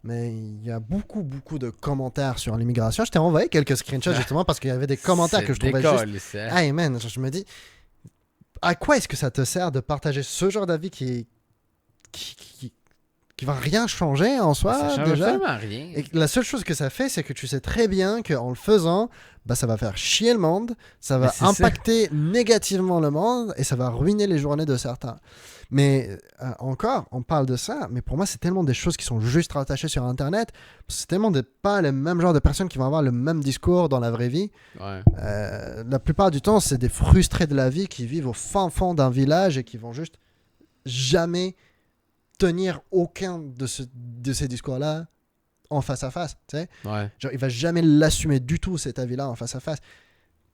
mais il y a beaucoup, beaucoup de commentaires sur l'immigration. Je t'ai envoyé quelques screenshots justement parce qu'il y avait des commentaires que je trouvais juste... Hey man, je me dis... À quoi est-ce que ça te sert de partager ce genre d'avis qui va rien changer en soi ça change déjà vraiment rien. Et la seule chose que ça fait, c'est que tu sais très bien qu'en le faisant, ça va faire chier le monde, ça va impacter négativement le monde et ça va ruiner les journées de certains. Mais encore, on parle de ça, mais pour moi, c'est tellement des choses qui sont juste rattachées sur Internet. C'est tellement pas le même genre de personnes qui vont avoir le même discours dans la vraie vie. Ouais. La plupart du temps, c'est des frustrés de la vie qui vivent au fin fond d'un village et qui vont juste jamais tenir aucun de ces discours-là en face à face. Tu sais? Ouais. Genre, il va jamais l'assumer du tout, cet avis-là, en face à face.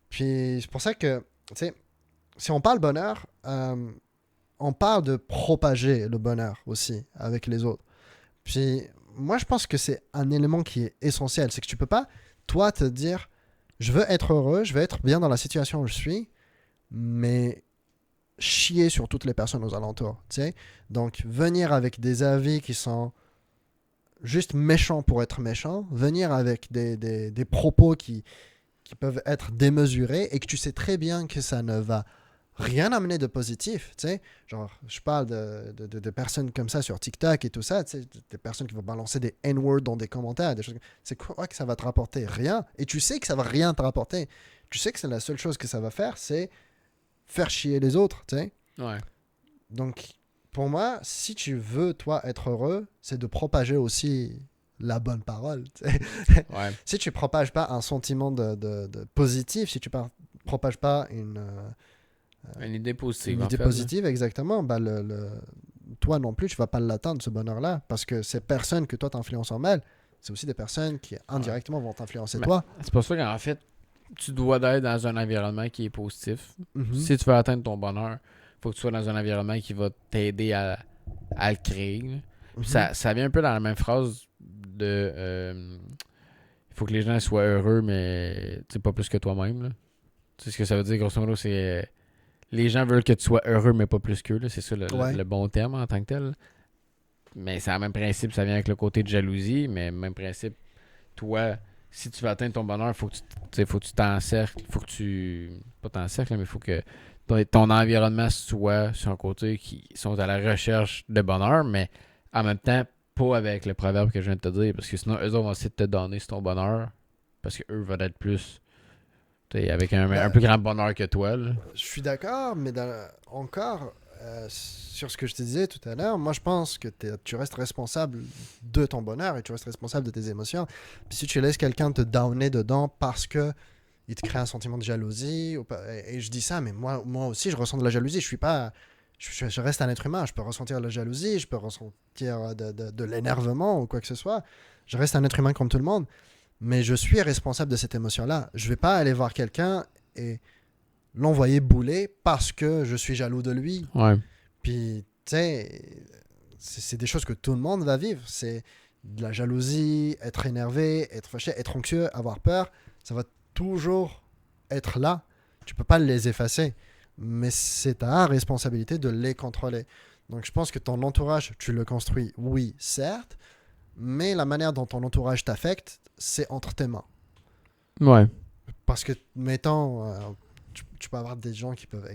Puis c'est pour ça que, tu sais, si on parle bonheur, on parle de propager le bonheur aussi avec les autres. Puis moi, je pense que c'est un élément qui est essentiel. C'est que tu peux pas, toi, te dire, je veux être heureux, je veux être bien dans la situation où je suis, mais chier sur toutes les personnes aux alentours. Tu sais? Donc, venir avec des avis qui sont juste méchants pour être méchants, venir avec des propos qui peuvent être démesurés et que tu sais très bien que ça ne va rien amener de positif, tu sais. Genre, je parle de personnes comme ça sur TikTok et tout ça, tu sais, des personnes qui vont balancer des N-words dans des commentaires, des choses. C'est quoi que ça va te rapporter? Rien. Et tu sais que ça va rien te rapporter. Tu sais que c'est la seule chose que ça va faire, c'est faire chier les autres, tu sais. Ouais. Donc, pour moi, si tu veux, toi, être heureux, c'est de propager aussi la bonne parole, tu sais. Ouais. Si tu propages pas un sentiment de positif, si tu propages pas une idée positive. Une idée positive, exactement. Toi non plus, tu vas pas l'atteindre, ce bonheur-là, parce que ces personnes que toi t'influences en mal, c'est aussi des personnes qui indirectement vont t'influencer toi. C'est pour ça qu'en fait, tu dois être dans un environnement qui est positif. Mm-hmm. Si tu veux atteindre ton bonheur, il faut que tu sois dans un environnement qui va t'aider à le créer. Mm-hmm. Ça vient un peu dans la même phrase de il faut que les gens soient heureux, mais pas plus que toi-même. Tu sais ce que ça veut dire, grosso modo, c'est les gens veulent que tu sois heureux, mais pas plus qu'eux. C'est ça le bon terme en tant que tel. Mais c'est le même principe, ça vient avec le côté de jalousie, mais même principe, toi, si tu veux atteindre ton bonheur, faut que tu t'encercles, faut que tu... Pas t'encercles, mais il faut que ton environnement soit sur un côté qui sont à la recherche de bonheur, mais en même temps, pas avec le proverbe que je viens de te dire, parce que sinon, eux autres vont essayer de te donner sur ton bonheur, parce qu'eux vont être plus... avec un plus grand bonheur que toi. Là. Je suis d'accord, mais encore, sur ce que je te disais tout à l'heure, moi je pense que tu restes responsable de ton bonheur et tu restes responsable de tes émotions. Puis si tu laisses quelqu'un te downer dedans parce que il te crée un sentiment de jalousie, et je dis ça, mais moi aussi je ressens de la jalousie. Je reste un être humain, je peux ressentir de la jalousie, je peux ressentir de l'énervement ou quoi que ce soit. Je reste un être humain comme tout le monde. Mais je suis responsable de cette émotion-là. Je vais pas aller voir quelqu'un et l'envoyer bouler parce que je suis jaloux de lui. Ouais. Puis, tu sais, c'est des choses que tout le monde va vivre. C'est de la jalousie, être énervé, être fâché, être anxieux, avoir peur. Ça va toujours être là. Tu peux pas les effacer. Mais c'est ta responsabilité de les contrôler. Donc, je pense que ton entourage, tu le construis, oui, certes, mais la manière dont ton entourage t'affecte, c'est entre tes mains. Ouais. Parce que, mettons, tu peux avoir des gens qui peuvent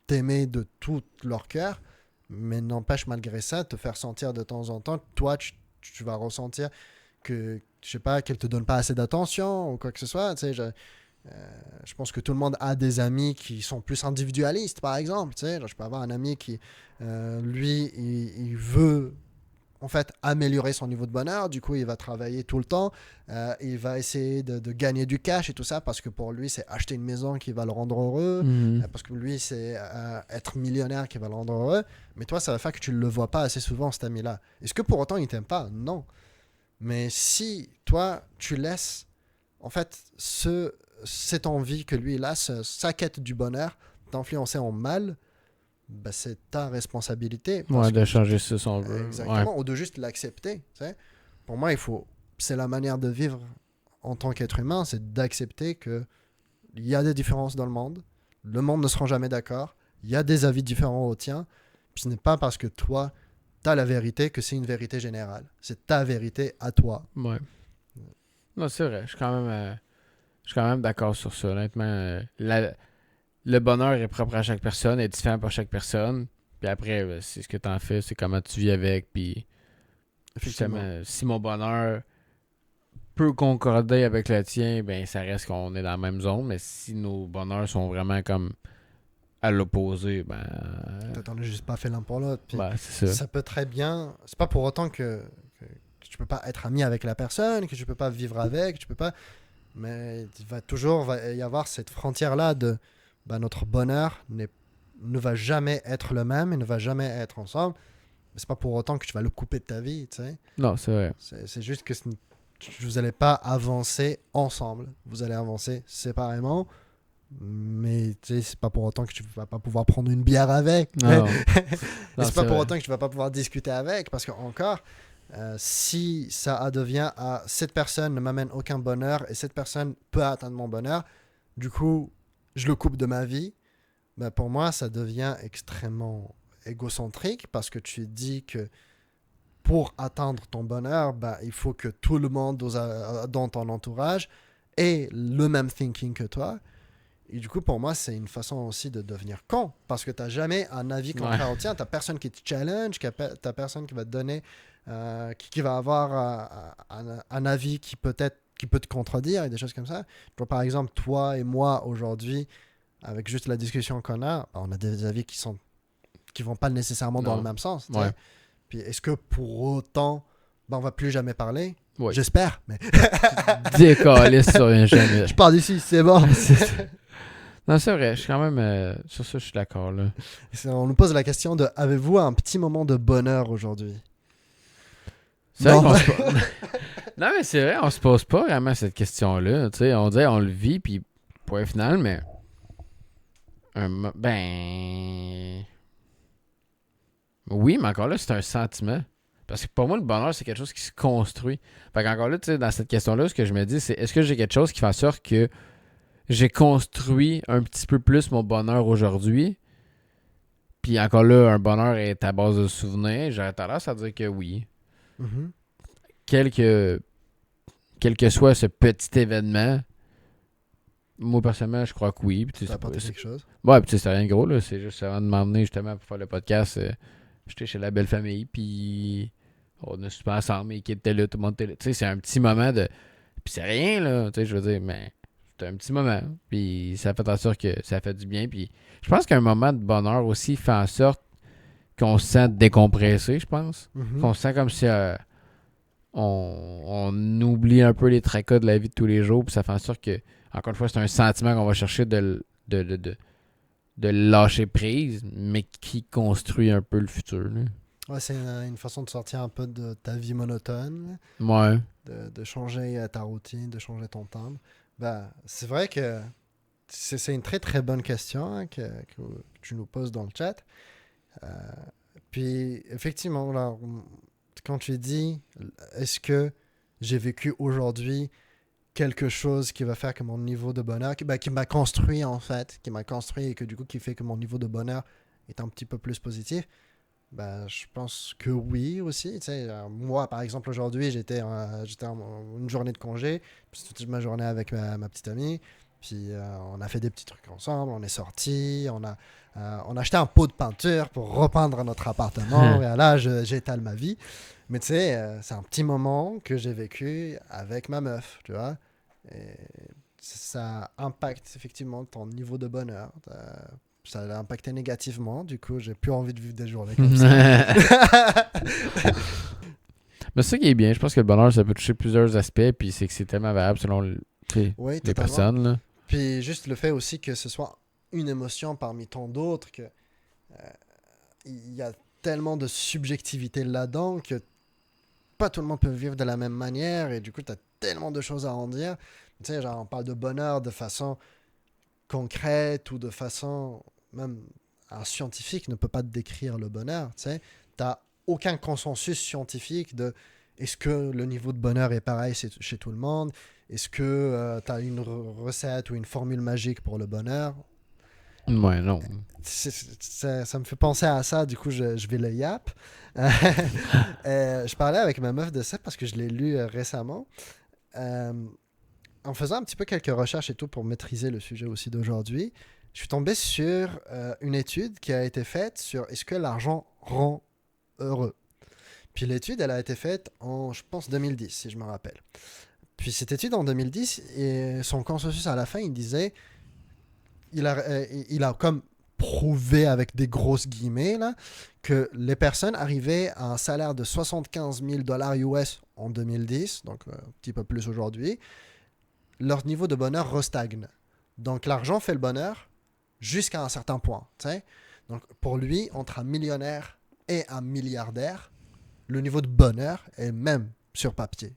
t'aimer de tout leur cœur, mais n'empêche malgré ça te faire sentir de temps en temps, toi, tu vas ressentir que, je sais pas, qu'elle te donne pas assez d'attention ou quoi que ce soit. Tu sais, je pense que tout le monde a des amis qui sont plus individualistes, par exemple. Tu sais, je peux avoir un ami qui, lui, il veut en fait améliorer son niveau de bonheur. Du coup, il va travailler tout le temps. Il va essayer de gagner du cash et tout ça parce que pour lui, c'est acheter une maison qui va le rendre heureux. Mhm. Parce que lui, c'est être millionnaire qui va le rendre heureux. Mais toi, ça va faire que tu ne le vois pas assez souvent, cet ami-là. Est-ce que pour autant, il t'aime pas? Non. Mais si toi, tu laisses en fait cette envie que lui, il a, sa quête du bonheur, t'influencer en mal, bah, c'est ta responsabilité. Ouais, Parce de que changer ça si on veut. Ouais. exactement, ou de juste l'accepter. Tu sais. Pour moi, c'est la manière de vivre en tant qu'être humain, c'est d'accepter que il y a des différences dans le monde. Le monde ne sera jamais d'accord. Il y a des avis différents au tien. Puis ce n'est pas parce que toi, tu as la vérité que c'est une vérité générale. C'est ta vérité à toi. Ouais. Non, c'est vrai. Je suis quand même d'accord sur ça. Honnêtement, le bonheur est propre à chaque personne, est différent pour chaque personne. Puis après, c'est ce que t'en fais, c'est comment tu vis avec. Puis Effectivement. justement, si mon bonheur peut concorder avec le tien, ben ça reste qu'on est dans la même zone. Mais si nos bonheurs sont vraiment comme à l'opposé, ben, T'en as juste pas fait l'un pour l'autre. Puis ben c'est ça. ça peut très bien. C'est pas pour autant que tu peux pas être ami avec la personne, que tu peux pas vivre avec, tu peux pas. Mais il va toujours y avoir cette frontière-là de bah, notre bonheur ne va jamais être le même et ne va jamais être ensemble. Mais c'est pas pour autant que tu vas le couper de ta vie, tu sais. Non, c'est vrai. C'est juste que vous n'allez pas avancer ensemble. Vous allez avancer séparément. Mais tu sais, c'est pas pour autant que tu vas pas pouvoir prendre une bière avec. Non, Et non c'est c'est pas pour vrai. autant que tu vas pas pouvoir discuter avec. Parce que encore, si ça devient à cette personne ne m'amène aucun bonheur et cette personne peut atteindre mon bonheur, du coup, je le coupe de ma vie, ben pour moi, ça devient extrêmement égocentrique parce que tu dis que pour atteindre ton bonheur, ben, il faut que tout le monde dans ton entourage ait le même thinking que toi. Et du coup, pour moi, c'est une façon aussi de devenir con. Parce que tu n'as jamais un avis Ouais. contraire au tien. Tu n'as personne qui te challenge, tu n'as personne qui va te donner, qui va avoir un avis qui peut te contredire et des choses comme ça. Tu vois, par exemple, toi et moi, aujourd'hui, avec juste la discussion qu'on a, on a des avis qui vont pas nécessairement dans le Non. même sens. Tu sais. Ouais. Puis est-ce que pour autant, ben, on va plus jamais parler? Ouais. J'espère, mais Décalé, ça revient jamais. je pars d'ici, c'est bon. Non, c'est vrai. Je suis quand même. Sur ça, je suis d'accord, là. On nous pose la question de avez-vous un petit moment de bonheur aujourd'hui? C'est vrai Non. qu'on se pose... Non, mais c'est vrai, on se pose pas vraiment cette question-là. Tu sais, on dirait on le vit, puis point final, mais. Ben. Oui, mais encore là, c'est un sentiment. Parce que pour moi, le bonheur, c'est quelque chose qui se construit. Fait qu'encore là, tu sais, dans cette question-là, ce que je me dis, c'est est-ce que j'ai quelque chose qui fait en sorte que j'ai construit un petit peu plus mon bonheur aujourd'hui? Puis encore là, un bonheur est à base de souvenirs. J'aurais tendance à dire que oui. Mhm. Quel que soit ce petit événement, moi personnellement, je crois que oui. Puis, tu sais, Ça a apporté quelque chose. ouais, puis tu sais, c'est rien de gros, là. C'est juste avant de m'emmener justement pour faire le podcast. J'étais chez la belle famille, puis on a super ensemble, et qui était là, tout le monde était là. Tu sais, c'est un petit moment de. Puis c'est rien, là. Tu sais, je veux dire, mais c'est un petit moment. Puis ça fait en sorte que ça fait du bien. Puis je pense qu'un moment de bonheur aussi fait en sorte qu'on se sent décompressé, je pense. Mhm. Qu'on se sent comme si on oublie un peu les tracas de la vie de tous les jours. Puis ça fait en sorte que, encore une fois, c'est un sentiment qu'on va chercher de lâcher prise, mais qui construit un peu le futur. Là. Ouais, c'est une façon de sortir un peu de ta vie monotone, Ouais. de changer ta routine, de changer ton timbre. Bah, c'est vrai que c'est une très très bonne question hein, que tu nous poses dans le chat. Euh, Puis effectivement, là, quand tu dis est-ce que j'ai vécu aujourd'hui quelque chose qui va faire que mon niveau de bonheur, qui m'a construit en fait, qui m'a construit et que du coup qui fait que mon niveau de bonheur est un petit peu plus positif, je pense que oui aussi. Tu sais, moi par exemple aujourd'hui j'étais en une journée de congé, puis toute ma journée avec ma petite amie, puis on a fait des petits trucs ensemble, on est sortis, on a acheté un pot de peinture pour repeindre notre appartement, et là j'étale ma vie. Mais tu sais, c'est un petit moment que j'ai vécu avec ma meuf, tu vois. Et ça impacte effectivement ton niveau de bonheur. Ça l'a impacté négativement, du coup, j'ai plus envie de vivre des journées comme ça. Mais c'est ça qui est bien. Je pense que le bonheur, ça peut toucher plusieurs aspects, puis c'est que c'est tellement variable selon Oui, les totalement. personnes. Là. Puis juste le fait aussi que ce soit une émotion parmi tant d'autres, que il y a tellement de subjectivité là-dedans que pas tout le monde peut vivre de la même manière, et du coup, tu as tellement de choses à en dire. Tu sais, genre, on parle de bonheur de façon concrète ou de façon même un scientifique ne peut pas te décrire le bonheur. Tu sais, t'as aucun consensus scientifique de est-ce que le niveau de bonheur est pareil chez tout le monde, est-ce que tu as une recette ou une formule magique pour le bonheur. Ouais, non. Ça me fait penser à ça, du coup je vais le yap. Je parlais avec ma meuf de ça parce que je l'ai lu récemment. Euh, En faisant un petit peu quelques recherches et tout pour maîtriser le sujet aussi d'aujourd'hui, je suis tombé sur une étude qui a été faite sur est-ce que l'argent rend heureux. Puis l'étude, elle a été faite en, je pense, 2010, si je me rappelle. Puis cette étude en 2010, et son consensus à la fin, il disait, il a comme prouvé avec des grosses guillemets là, que les personnes arrivaient à un salaire de 75 000 dollars US en 2010, donc un petit peu plus aujourd'hui, leur niveau de bonheur restagne. Donc l'argent fait le bonheur jusqu'à un certain point. T'sais? Donc pour lui, entre un millionnaire et un milliardaire, le niveau de bonheur est même sur papier.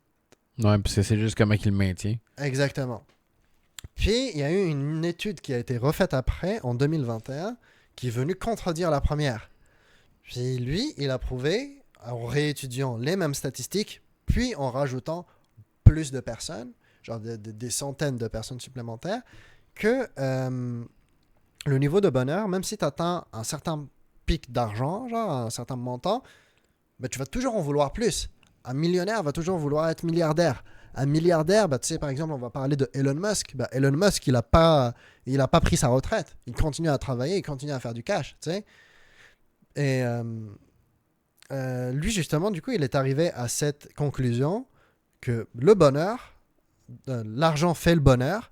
Ouais, parce que c'est juste comment il le maintient. Exactement. Puis il y a eu une étude qui a été refaite après, en 2021, qui est venue contredire la première. Puis lui, il a prouvé, en réétudiant les mêmes statistiques, puis en rajoutant plus de personnes, genre des centaines de personnes supplémentaires, que le niveau de bonheur, même si tu atteins un certain pic d'argent, genre un certain montant, tu vas toujours en vouloir plus. Un millionnaire va toujours vouloir être milliardaire. Un milliardaire, tu sais, par exemple, on va parler de Elon Musk. Elon Musk, il n'a pas pris sa retraite. Il continue à travailler, il continue à faire du cash, tu sais. Et lui, justement, du coup, il est arrivé à cette conclusion que le bonheur, l'argent fait le bonheur,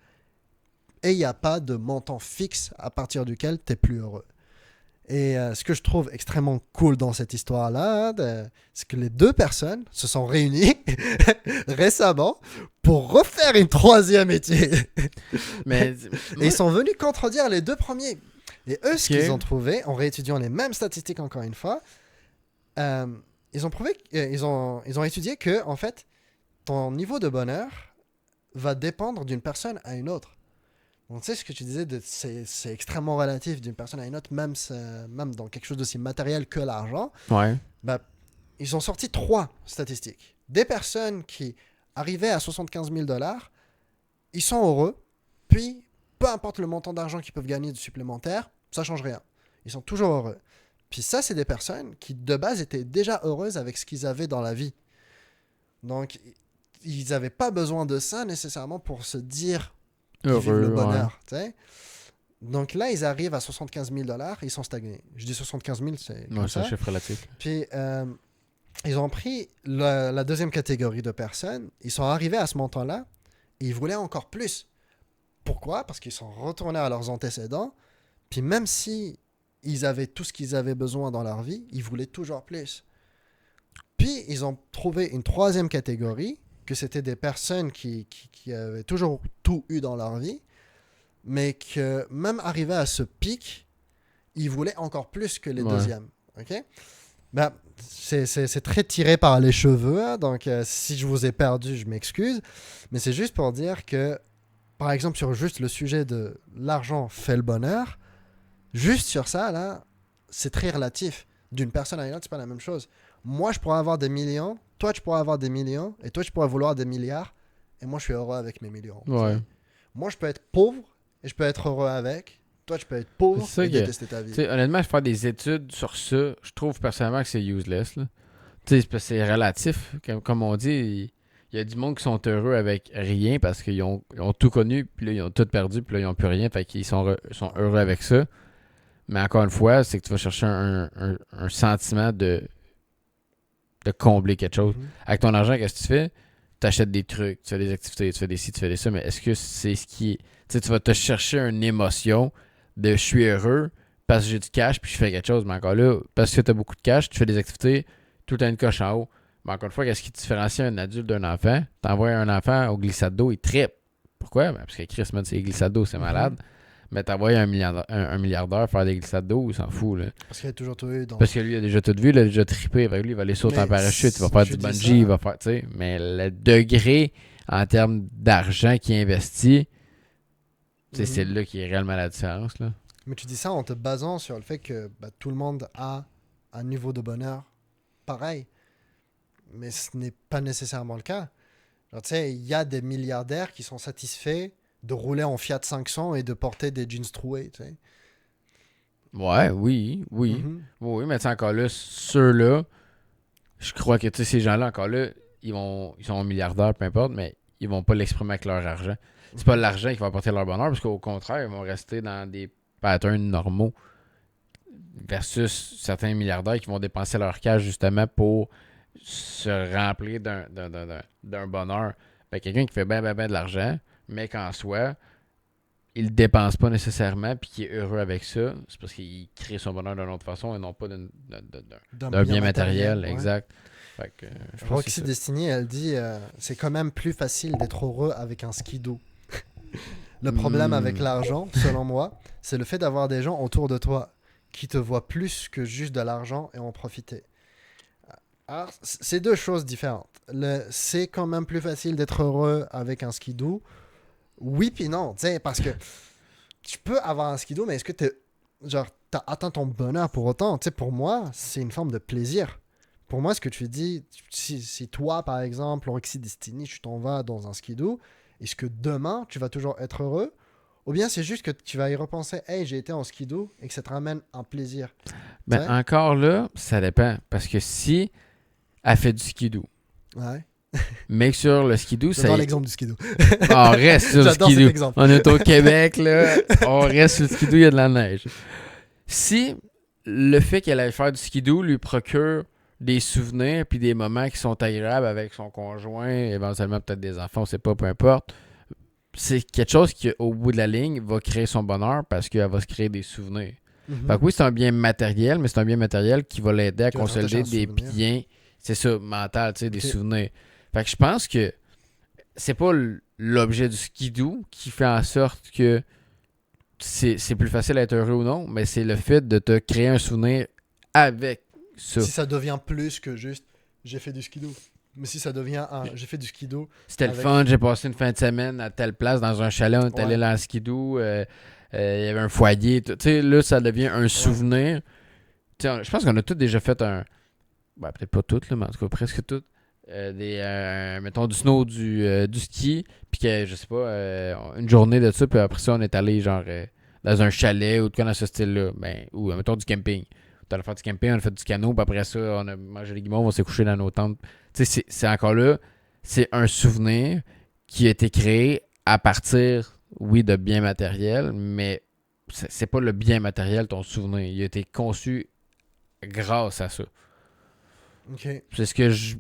et il n'y a pas de montant fixe à partir duquel tu es plus heureux. Et ce que je trouve extrêmement cool dans cette histoire-là, c'est que les deux personnes se sont réunies récemment pour refaire une troisième étude. Mais et ils sont venus contredire les deux premiers. Et eux, ce qu'ils ont trouvé, en réétudiant les mêmes statistiques encore une fois, ils ont prouvé, ils ont étudié que, en fait, ton niveau de bonheur va dépendre d'une personne à une autre. Donc, tu sais, ce que tu disais, c'est extrêmement relatif d'une personne à une autre, même dans quelque chose d'aussi matériel que l'argent. Ouais. Ils ont sorti 3 statistiques. Des personnes qui arrivaient à 75 000 dollars, ils sont heureux, puis peu importe le montant d'argent qu'ils peuvent gagner de supplémentaire, ça ne change rien. Ils sont toujours heureux. Puis ça, c'est des personnes qui, de base, étaient déjà heureuses avec ce qu'ils avaient dans la vie. Donc, ils n'avaient pas besoin de ça nécessairement pour se dire qu'ils vivent le bonheur. Ouais. Donc là, ils arrivent à 75 000 dollars, ils sont stagnés. Je dis 75 000, c'est comme ça. C'est un chiffre relatif. Puis, ils ont pris la deuxième catégorie de personnes, ils sont arrivés à ce montant-là, et ils voulaient encore plus. Pourquoi? Parce qu'ils sont retournés à leurs antécédents, puis même si ils avaient tout ce qu'ils avaient besoin dans leur vie, ils voulaient toujours plus. Puis, ils ont trouvé une troisième catégorie, que c'était des personnes qui avaient toujours tout eu dans leur vie, mais que même arrivés à ce pic, ils voulaient encore plus que les deuxièmes. OK? C'est très tiré par les cheveux, hein, donc si je vous ai perdu, je m'excuse, mais c'est juste pour dire que par exemple, sur juste le sujet de l'argent fait le bonheur, juste sur ça, là, c'est très relatif. D'une personne à une autre, c'est pas la même chose. Moi, je pourrais avoir des millions, toi, tu pourrais avoir des millions, et toi, tu pourrais vouloir des milliards, et moi, je suis heureux avec mes millions. Ouais. Moi, je peux être pauvre, et je peux être heureux avec. Toi, tu peux être C'est pauvre ça et que- détester ta vie. Tu sais, honnêtement, faire des études sur ça, je trouve personnellement que c'est useless. Là. Tu sais, c'est parce que c'est relatif. Comme on dit, il y a du monde qui sont heureux avec rien parce ils ont tout connu, puis là, ils ont tout perdu, puis là, ils n'ont plus rien. Fait qu'ils sont heureux avec ça. Mais encore une fois, c'est que tu vas chercher un sentiment de combler quelque chose. Mhm. Avec ton argent, qu'est-ce que tu fais? Tu achètes des trucs, tu fais des activités, tu fais des ci, tu fais des ça, mais est-ce que c'est ce qui est. Tu sais, tu vas te chercher une émotion de je suis heureux parce que j'ai du cash puis je fais quelque chose. Mais encore là, parce que tu as beaucoup de cash, tu fais des activités, tout a une coche en haut. Mais encore une fois, qu'est-ce qui différencie un adulte d'un enfant? T'envoies un enfant au glissade d'eau, il trippe. Pourquoi? Ben, parce que Chris, man, c'est les glissades d'eau, c'est malade. Mais t'envoies un milliardaire faire des glissades d'eau, il s'en fout. Là. Parce qu'il y a toujours tout eu dans... Parce que lui, il a déjà tout vu, il a déjà trippé. Avec lui, il va aller sauter Mais en parachute, il va faire je du dis bungee, ça. il va faire, tu sais. Mais le degré en termes d'argent qu'il investit, c'est Mhm. là qui est réellement la différence. Là. Mais tu dis ça en te basant sur le fait que tout le monde a un niveau de bonheur pareil. Mais ce n'est pas nécessairement le cas. Genre, tu sais, il y a des milliardaires qui sont satisfaits de rouler en Fiat 500 et de porter des jeans troués, tu sais. Ouais, oui. Mhm. Oui, mais tu sais, encore là, ceux-là, je crois que tu sais, ces gens-là, encore là, ils sont milliardaires, peu importe, mais ils vont pas l'exprimer avec leur argent. C'est pas Mhm. l'argent qui va apporter leur bonheur, parce qu'au contraire, ils vont rester dans des patterns normaux versus certains milliardaires qui vont dépenser leur cash justement pour se remplir d'un bonheur. Fait que quelqu'un qui fait ben de l'argent, mais qu'en soi, il ne dépense pas nécessairement puis qui est heureux avec ça, c'est parce qu'il crée son bonheur d'une autre façon et non pas D'un d'un bien bien matériel, matériel, ouais. exact. Fait que je pense que Roxy c'est ça. Destiny, elle dit c'est quand même plus facile d'être heureux avec un skidoo. Le problème avec Hmm. l'argent, selon moi, c'est le fait d'avoir des gens autour de toi qui te voient plus que juste de l'argent et en profiter. Alors, c'est deux choses différentes. C'est quand même plus facile d'être heureux avec un skidoo. Oui, puis non, tu sais, parce que tu peux avoir un skidoo, mais est-ce que t'as atteint ton bonheur pour autant? Tu sais, pour moi, c'est une forme de plaisir. Pour moi, ce que tu dis, si toi, par exemple, Roxy Destiny, tu t'en vas dans un skidoo, est-ce que demain, tu vas toujours être heureux? Ou bien c'est juste que tu vas y repenser, hey, j'ai été en skidoo et que ça te ramène un plaisir. Tu Ben sais? encore là, ça dépend. Parce que si elle fait du skidoo, Ouais. mais que sur le skidoo, ça J'adore y... l'exemple du skidoo. on reste sur le J'adore cet skidoo. exemple. On est au Québec, là. On reste sur le skidoo, il y a de la neige. Si le fait qu'elle aille faire du skidoo lui procure des souvenirs puis des moments qui sont agréables avec son conjoint, éventuellement peut-être des enfants, on sait pas, peu importe, c'est quelque chose qui, au bout de la ligne, va créer son bonheur parce qu'elle va se créer des souvenirs. Fait Mhm. que oui, c'est un bien matériel, mais c'est un bien matériel qui va l'aider à Qui va te rattacher consolider un des souvenir. biens, c'est ça, mental, tu sais, des Ok. souvenirs. Fait que je pense que c'est pas l'objet du skidoo qui fait en sorte que c'est plus facile d'être heureux ou non, mais c'est le fait de te créer un souvenir avec ça. Si ça devient plus que juste j'ai fait du skidoo. Mais si ça devient un j'ai fait du skidoo C'était le avec. fun, j'ai passé une fin de semaine à telle place dans un chalet, on est allé Ouais. là en skidoo, il y avait un foyer, tu sais, là ça devient un souvenir. Tu sais, je pense qu'on a tous déjà fait un, ben, peut-être pas toutes, là, mais en tout cas presque toutes, mettons du snow, du ski, puis que, je sais pas, une journée de ça, puis après ça, on est allé genre dans un chalet ou de quoi dans ce style-là, ben, ou mettons du camping. On allé faire du camping, on a fait du canot, puis après ça, on a mangé les guimauves, on s'est couché dans nos tentes. Tu sais, c'est encore là, c'est un souvenir qui a été créé à partir, oui, de biens matériels, mais c'est pas le bien matériel, ton souvenir. Il a été conçu grâce à ça. Ok. C'est ce que je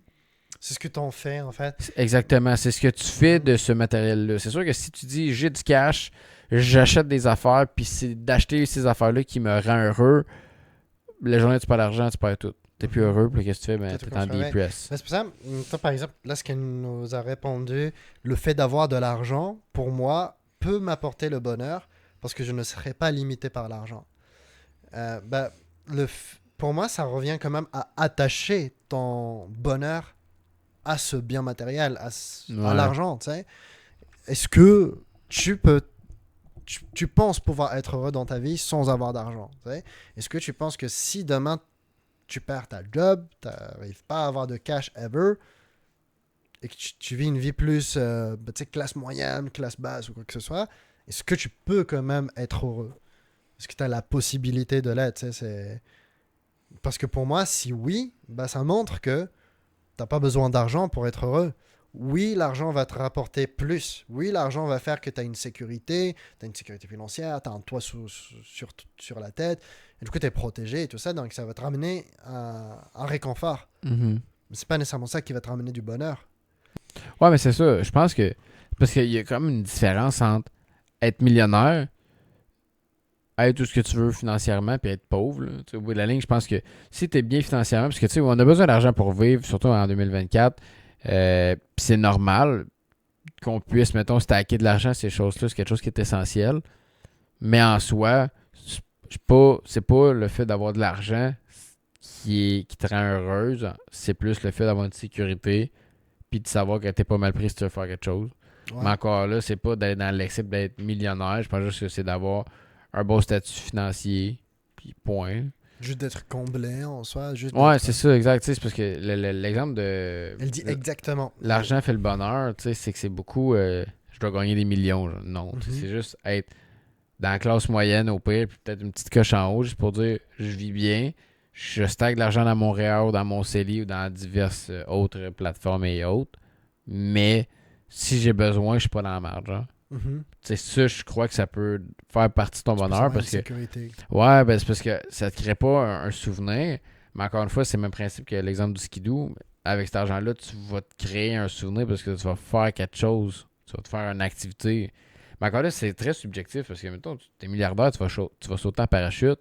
C'est ce que t'en fais en fait. Exactement. C'est ce que tu fais de ce matériel-là. C'est sûr que si tu dis j'ai du cash, j'achète des affaires, puis c'est d'acheter ces affaires-là qui me rend heureux, la journée tu perds l'argent, tu perds tout. T'es plus heureux, puis qu'est-ce que tu fais? Ben, Peut-être t'es qu'on en se réveille. dépress. Mais c'est pour ça, toi par exemple, là ce qu'elle nous a répondu, le fait d'avoir de l'argent, pour moi, peut m'apporter le bonheur parce que je ne serai pas limité par l'argent. Bah, pour moi, ça revient quand même à attacher ton bonheur à ce bien matériel, à Ouais. l'argent, tu sais. Est-ce que tu penses pouvoir être heureux dans ta vie sans avoir d'argent. Tu sais? Est-ce que tu penses que si demain tu perds ta job, tu n'arrives pas à avoir de cash ever, et que tu vis une vie plus tu sais, classe moyenne, classe basse ou quoi que ce soit, est-ce que tu peux quand même être heureux? Est-ce que tu as la possibilité de l'être? Tu sais, parce que pour moi, si oui, bah, ça montre que tu n'as pas besoin d'argent pour être heureux. Oui, l'argent va te rapporter plus. Oui, l'argent va faire que tu as une sécurité financière, tu as un toit sur la tête, et du coup, tu es protégé et tout ça, donc ça va te ramener un réconfort. Mhm. Mais c'est pas nécessairement ça qui va te ramener du bonheur. Ouais, mais c'est ça. Je pense que. Parce qu'il y a quand même une différence entre être millionnaire, être tout ce que tu veux financièrement, puis être pauvre. Là. Tu sais, au bout de la ligne, je pense que si tu es bien financièrement, parce que tu sais, on a besoin d'argent pour vivre, surtout en 2024, puis c'est normal qu'on puisse, mettons, stacker de l'argent, ces choses-là, c'est quelque chose qui est essentiel. Mais en soi, c'est pas le fait d'avoir de l'argent qui te rend heureuse, c'est plus le fait d'avoir une sécurité, puis de savoir que t'es pas mal pris si tu veux faire quelque chose. Ouais. Mais encore là, c'est pas d'être dans l'excès d'être millionnaire. Je pense juste que c'est d'avoir un bon statut financier. Puis point. Juste d'être comblé en soi. Juste Ouais, d'être- c'est ça, exact. Tu sais, c'est parce que l'exemple de. Elle dit exactement. L'argent fait le bonheur, tu sais, c'est que c'est beaucoup. Je dois gagner des millions. Genre. Non, tu sais, Mhm. c'est juste être dans la classe moyenne au pire, puis peut-être une petite coche en haut, juste pour dire je vis bien. Je stack de l'argent dans Montréal, ou dans mon CELI ou dans diverses autres plateformes et autres. Mais si j'ai besoin, je suis pas dans la marge. Genre. Mhm. Tu sais, ça, je crois que ça peut faire partie de ton Tu peux bonheur avoir parce une que. sécurité. Ouais, ben c'est parce que ça te crée pas un souvenir. Mais encore une fois, c'est le même principe que l'exemple du skidoo. Avec cet argent-là, tu vas te créer un souvenir parce que tu vas faire quelque chose. Tu vas te faire une activité. Mais encore là, c'est très subjectif parce que, mettons, tu es milliardaire, tu vas sauter en parachute.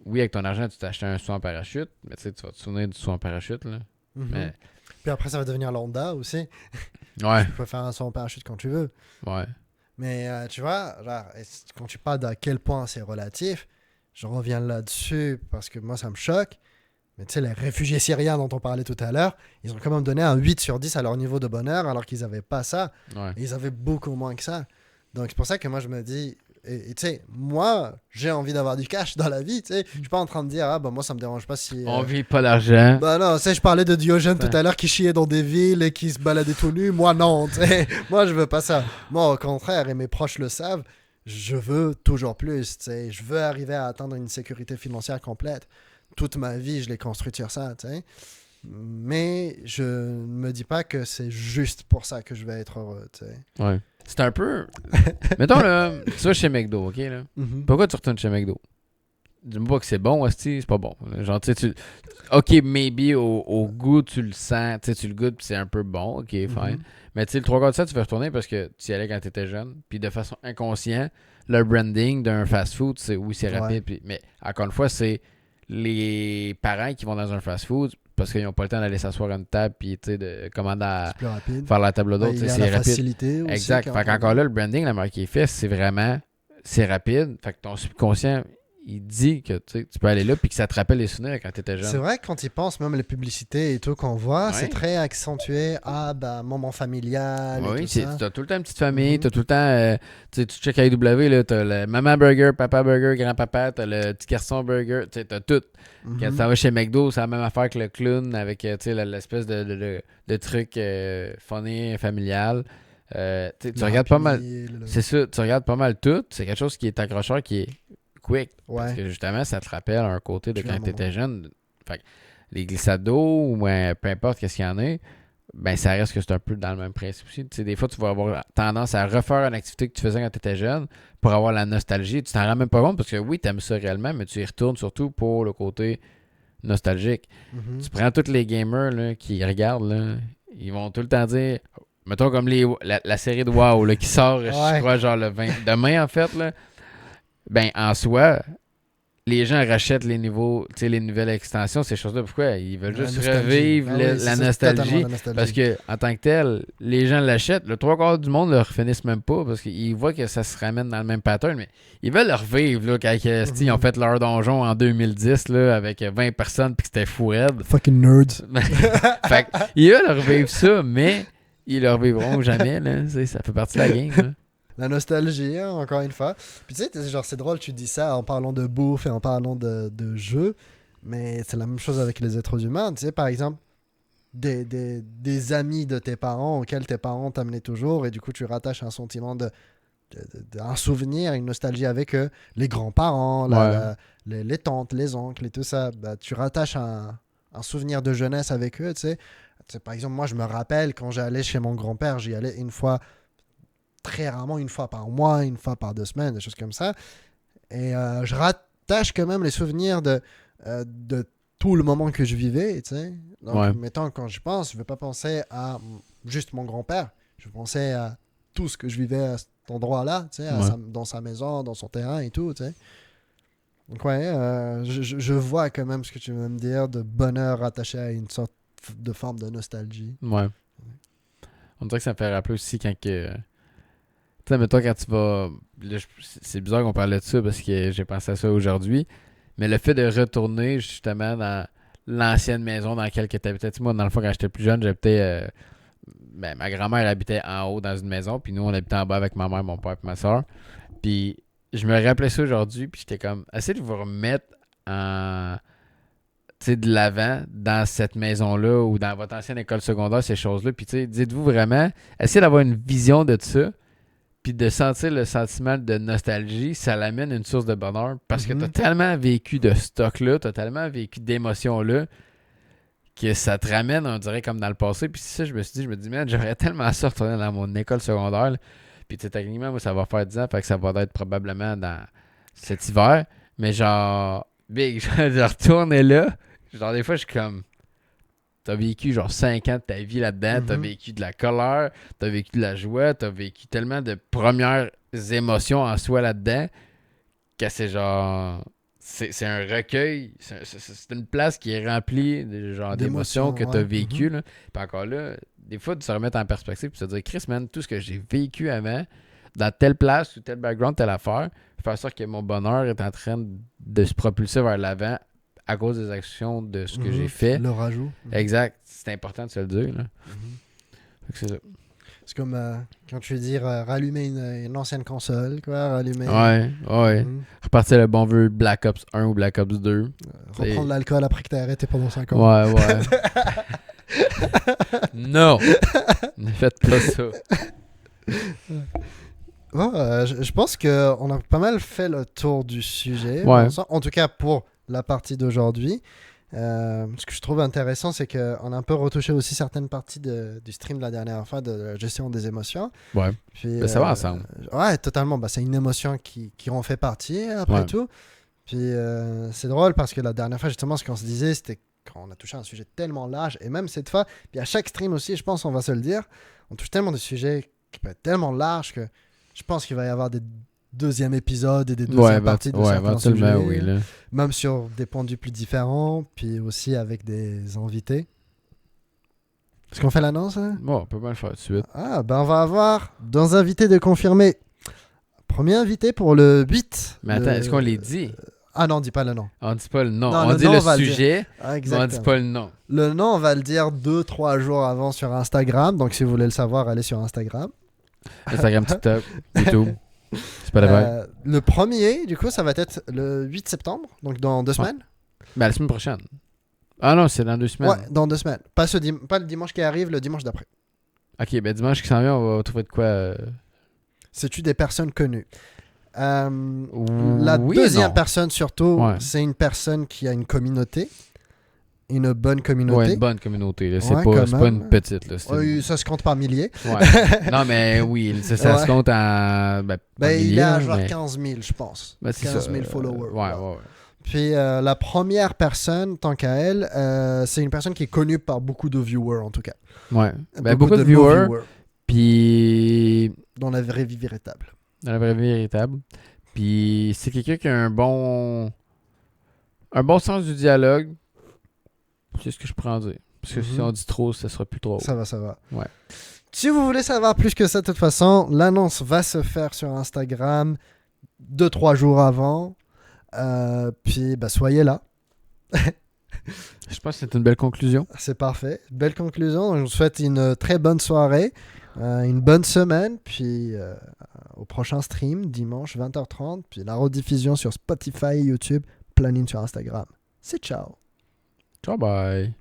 Oui, avec ton argent, tu t'as acheté un saut en parachute, mais tu sais, tu vas te souvenir du saut en parachute. Là. Mhm. Mais, Puis après, ça va devenir l'Honda aussi. ouais, Tu peux faire un saut en parachute quand tu veux. ouais. Mais tu vois, genre, quand tu parles d'à quel point c'est relatif, je reviens là-dessus parce que moi, ça me choque. Mais tu sais, les réfugiés syriens dont on parlait tout à l'heure, ils ont quand même donné un 8 sur 10 à leur niveau de bonheur alors qu'ils n'avaient pas ça. Ouais. Et ils avaient beaucoup moins que ça. Donc c'est pour ça que moi, je me dis... Et tu sais, moi, j'ai envie d'avoir du cash dans la vie, tu sais. Je suis pas en train de dire, ah bah moi, ça me dérange pas si... On vit pas l'argent. Bah non, tu sais, je parlais de Diogène tout Ouais. à l'heure qui chiait dans des villes et qui se baladait tout nu. Moi, non, tu sais. Moi, je veux pas ça. Moi, au contraire, et mes proches le savent, je veux toujours plus, tu sais. Je veux arriver à atteindre une sécurité financière complète. Toute ma vie, je l'ai construite sur ça, tu sais. Mais je ne me dis pas que c'est juste pour ça que je vais être heureux, tu sais. Ouais. C'est un peu. Mettons là, tu vas chez McDo, ok là. Mhm. Pourquoi tu retournes chez McDo? Dis-moi pas que c'est bon, hostie, c'est pas bon. Genre, tu sais, ok, maybe au goût, tu le sens, tu sais, tu le goûtes, puis c'est un peu bon, ok, fine. Mhm. Mais tu sais, le 3 quarts de ça, tu veux retourner parce que tu y allais quand t'étais jeune, puis de façon inconsciente, le branding d'un fast-food, c'est oui, c'est rapide, Ouais. puis, mais encore une fois, c'est les parents qui vont dans un fast-food parce qu'ils n'ont pas le temps d'aller s'asseoir à une table, puis tu sais, de commander à C'est plus rapide. faire la table Bah, d'autre, il tu y sais, a c'est la rapide. facilité aussi. Exact. qui Fait rentre en qu'encore jeu. là, le branding, la marque qui est faite, c'est vraiment, c'est rapide. Fait que ton subconscient, il dit que tu peux aller là puis que ça te rappelle les souvenirs quand t'étais C'est jeune. vrai que quand ils pensent, même les publicités et tout qu'on voit, Ouais. c'est très accentué. Ah, bah, moment familial et Oui, tout c'est- ça. t'as tout le temps une petite famille, Mhm. t'as tout le temps, tu sais, tu check à AEW, là, t'as le maman burger, papa burger, grand-papa, t'as le petit garçon burger, tu sais, t'as tout. Mhm. Quand tu vas chez McDo, c'est la même affaire que le clown avec, tu sais, l'espèce de truc funny, familial. Tu sais, tu Le regardes Happy pas mal. Meal, C'est ça, tu regardes pas mal tout. C'est quelque chose qui est accrocheur, qui est quick. Parce Ouais. que justement, ça te rappelle un côté de quand Clairement. tu étais jeune. Fait que les glissades d'eau ou peu importe qu'est-ce qu'il y en a, ben ça reste que c'est un peu dans le même principe aussi. Tu sais, des fois, tu vas avoir tendance à refaire une activité que tu faisais quand tu étais jeune pour avoir la nostalgie. Tu t'en rends même pas compte parce que oui, tu aimes ça réellement, mais tu y retournes surtout pour le côté nostalgique. Mhm. Tu prends tous les gamers là, qui regardent, là, ils vont tout le temps dire, mettons comme la série de WoW là, qui sort, je Ouais. crois, genre le 20 demain en fait, là, ben en soi, les gens rachètent les niveaux, tu sais, les nouvelles extensions, ces choses-là. Pourquoi? Ils veulent La juste nostalgie. revivre Ah oui, c'est la ça, nostalgie. totalement la nostalgie. Parce que en tant que tel, les gens l'achètent. Le trois quarts du monde ne le refinissent même pas parce qu'ils voient que ça se ramène dans le même pattern, mais ils veulent le revivre là, quand ils ont fait leur donjon en 2010 là, avec 20 personnes puis que c'était fou raide. Fucking nerds. Fait qu'ils veulent revivre ça, mais ils le revivront jamais. Là. Tu sais, ça fait partie de la game. Là. La nostalgie, hein, encore une fois. Puis tu sais, genre, c'est drôle, tu dis ça en parlant de bouffe et en parlant de jeux, mais c'est la même chose avec les êtres humains. Tu sais, par exemple, des amis de tes parents auxquels tes parents t'amenaient toujours, et du coup, tu rattaches un sentiment un souvenir, une nostalgie avec eux. Les grands-parents, Ouais. les tantes, les oncles et tout ça. Bah, tu rattaches un souvenir de jeunesse avec eux, tu sais. Tu sais, par exemple, moi, je me rappelle quand j'allais chez mon grand-père, j'y allais une fois, très rarement, une fois par mois, une fois par 2 semaines, des choses comme ça. Et je rattache quand même les souvenirs de tout le moment que je vivais, tu sais. Donc, Ouais. mettons, quand je pense, je ne vais pas penser à juste mon grand-père. Je vais penser à tout ce que je vivais à cet endroit-là, tu sais, Ouais. dans sa maison, dans son terrain et tout, tu sais. Donc, ouais, je vois quand même ce que tu veux me dire de bonheur attaché à une sorte de forme de nostalgie. Ouais. On dirait que ça me fait rappeler aussi quand que. Tu sais, mettons quand tu vas. Là, c'est bizarre qu'on parlait de ça parce que j'ai pensé à ça aujourd'hui. Mais le fait de retourner justement dans l'ancienne maison dans laquelle tu habitais. Tu sais, moi, dans le fond, quand j'étais plus jeune, j'habitais. Ben, ma grand-mère habitait en haut dans une maison. Puis nous, on habitait en bas avec ma mère, mon père et ma soeur. Puis je me rappelais ça aujourd'hui. Puis j'étais comme. Essayez de vous remettre en. Tu sais, de l'avant dans cette maison-là ou dans votre ancienne école secondaire, ces choses-là. Puis, tu sais, dites-vous vraiment, essayez d'avoir une vision de ça, puis de sentir le sentiment de nostalgie, ça l'amène une source de bonheur parce que tu as Mhm. tellement vécu de stock-là, tu as tellement vécu d'émotions-là que ça te ramène, on dirait, comme dans le passé. Puis, c'est ça, je me dis, man, j'aurais tellement ça retourner dans mon école secondaire. Là. Puis, tu sais, techniquement, moi, ça va faire 10 ans, fait que ça va être probablement dans cet hiver. Mais, genre, big, je retourne là. Genre, des fois, je suis comme. T'as vécu genre 5 ans de ta vie là-dedans, t'as Mhm. vécu de la colère, t'as vécu de la joie, t'as vécu tellement de premières émotions en soi là-dedans que c'est genre. C'est un recueil, c'est une place qui est remplie de, genre, d'émotions que D'émotion, t'as ouais. Mhm. vécues. Là. Puis encore là, des fois, de se remettre en perspective et se dire, Chris, man, tout ce que j'ai vécu avant, dans telle place ou tel background, telle affaire, faire ça que mon bonheur est en train de se propulser vers l'avant à cause des actions de ce que j'ai Mhm. fait. Le rajout. Mhm. Exact. C'est important de se le dire. Là. Mhm. Fait que c'est ça. C'est comme quand tu veux dire rallumer une ancienne console, quoi, rallumer. Ouais, ouais. Mhm. Repartir le bon vieux Black Ops 1 ou Black Ops 2. Reprendre C'est... l'alcool après que t'as arrêté pendant 5 ans. Ouais, ouais. Non! Ne faites pas ça. Bon, je pense qu'on a pas mal fait le tour du sujet, Ouais. Vincent. En tout cas pour la partie d'aujourd'hui. Ce que je trouve intéressant, c'est qu'on a un peu retouché aussi certaines parties du stream de la dernière fois de la gestion des émotions. Ouais. Puis, Ben, ça va ensemble. ouais, totalement. Bah, c'est une émotion qui en fait partie, après Ouais. tout. Puis c'est drôle parce que la dernière fois, justement, ce qu'on se disait, c'était qu'on a touché un sujet tellement large. Et même cette fois, puis à chaque stream aussi, je pense, on va se le dire, on touche tellement de sujets qui peuvent être tellement larges que je pense qu'il va y avoir des deuxièmes épisodes et des deuxièmes parties de ouais, certains éventuellement, sujets. oui. Là. Même sur des points de vue plus différents, puis aussi avec des invités. Est-ce qu'on fait l'annonce là? Bon, on peut bien le faire tout de suite. Ah, ben on va avoir deux invités de confirmer. Premier invité pour le 8. Mais attends, est-ce qu'on les dit? Ah non, on dit pas le nom. On dit pas le nom. Non, On le dit nom, le on va le dire. sujet, Ah, mais on exactement. dit pas le nom. Le nom, on va le dire 2-3 jours avant sur Instagram. Donc si vous voulez le savoir, allez sur Instagram. Instagram, TikTok, YouTube. C'est pas la vague. Le premier, du coup, ça va être le 8 septembre, donc dans 2 Ouais. semaines. Ben, la semaine prochaine. Ah non, c'est dans 2 semaines. Ouais, dans 2 semaines. Pas le dimanche qui arrive, le dimanche d'après. Ok, ben dimanche qui s'en vient, on va trouver de quoi. C'est-tu des personnes connues? La Oui et deuxième non. personne, surtout, Ouais. c'est une personne qui a une communauté. Une bonne communauté. Ouais, une bonne communauté. Là. C'est Ouais, pas, quand c'est pas même. une petite. Là. C'est une- Ça se compte par milliers. Ouais. Non, mais oui, ça Ouais. se compte en. Ben, pas Ben, il milliers, est à là, genre mais- 15 000, je pense. Ben, c'est 15 ça, 000 followers. Ouais, ouais. Puis la première personne, tant qu'à elle, c'est une personne qui est connue par beaucoup de viewers, en tout cas. Ouais. Ben, beaucoup de no viewers. Puis. dans la vraie vie véritable. Dans la vraie vie véritable. Puis c'est quelqu'un qui a un bon sens du dialogue. C'est ce que je pourrais en dire. Parce que si Mhm. on dit trop, ça sera plus trop. Ça va. Ouais. Si vous voulez savoir plus que ça, de toute façon, l'annonce va se faire sur Instagram 2-3 jours avant. Puis, bah, soyez là. Je pense que c'est une belle conclusion. C'est parfait. Belle conclusion. Je vous souhaite une très bonne soirée. Une bonne semaine, puis au prochain stream, dimanche 20h30, puis la rediffusion sur Spotify, YouTube, planning sur Instagram. C'est ciao. Ciao, bye.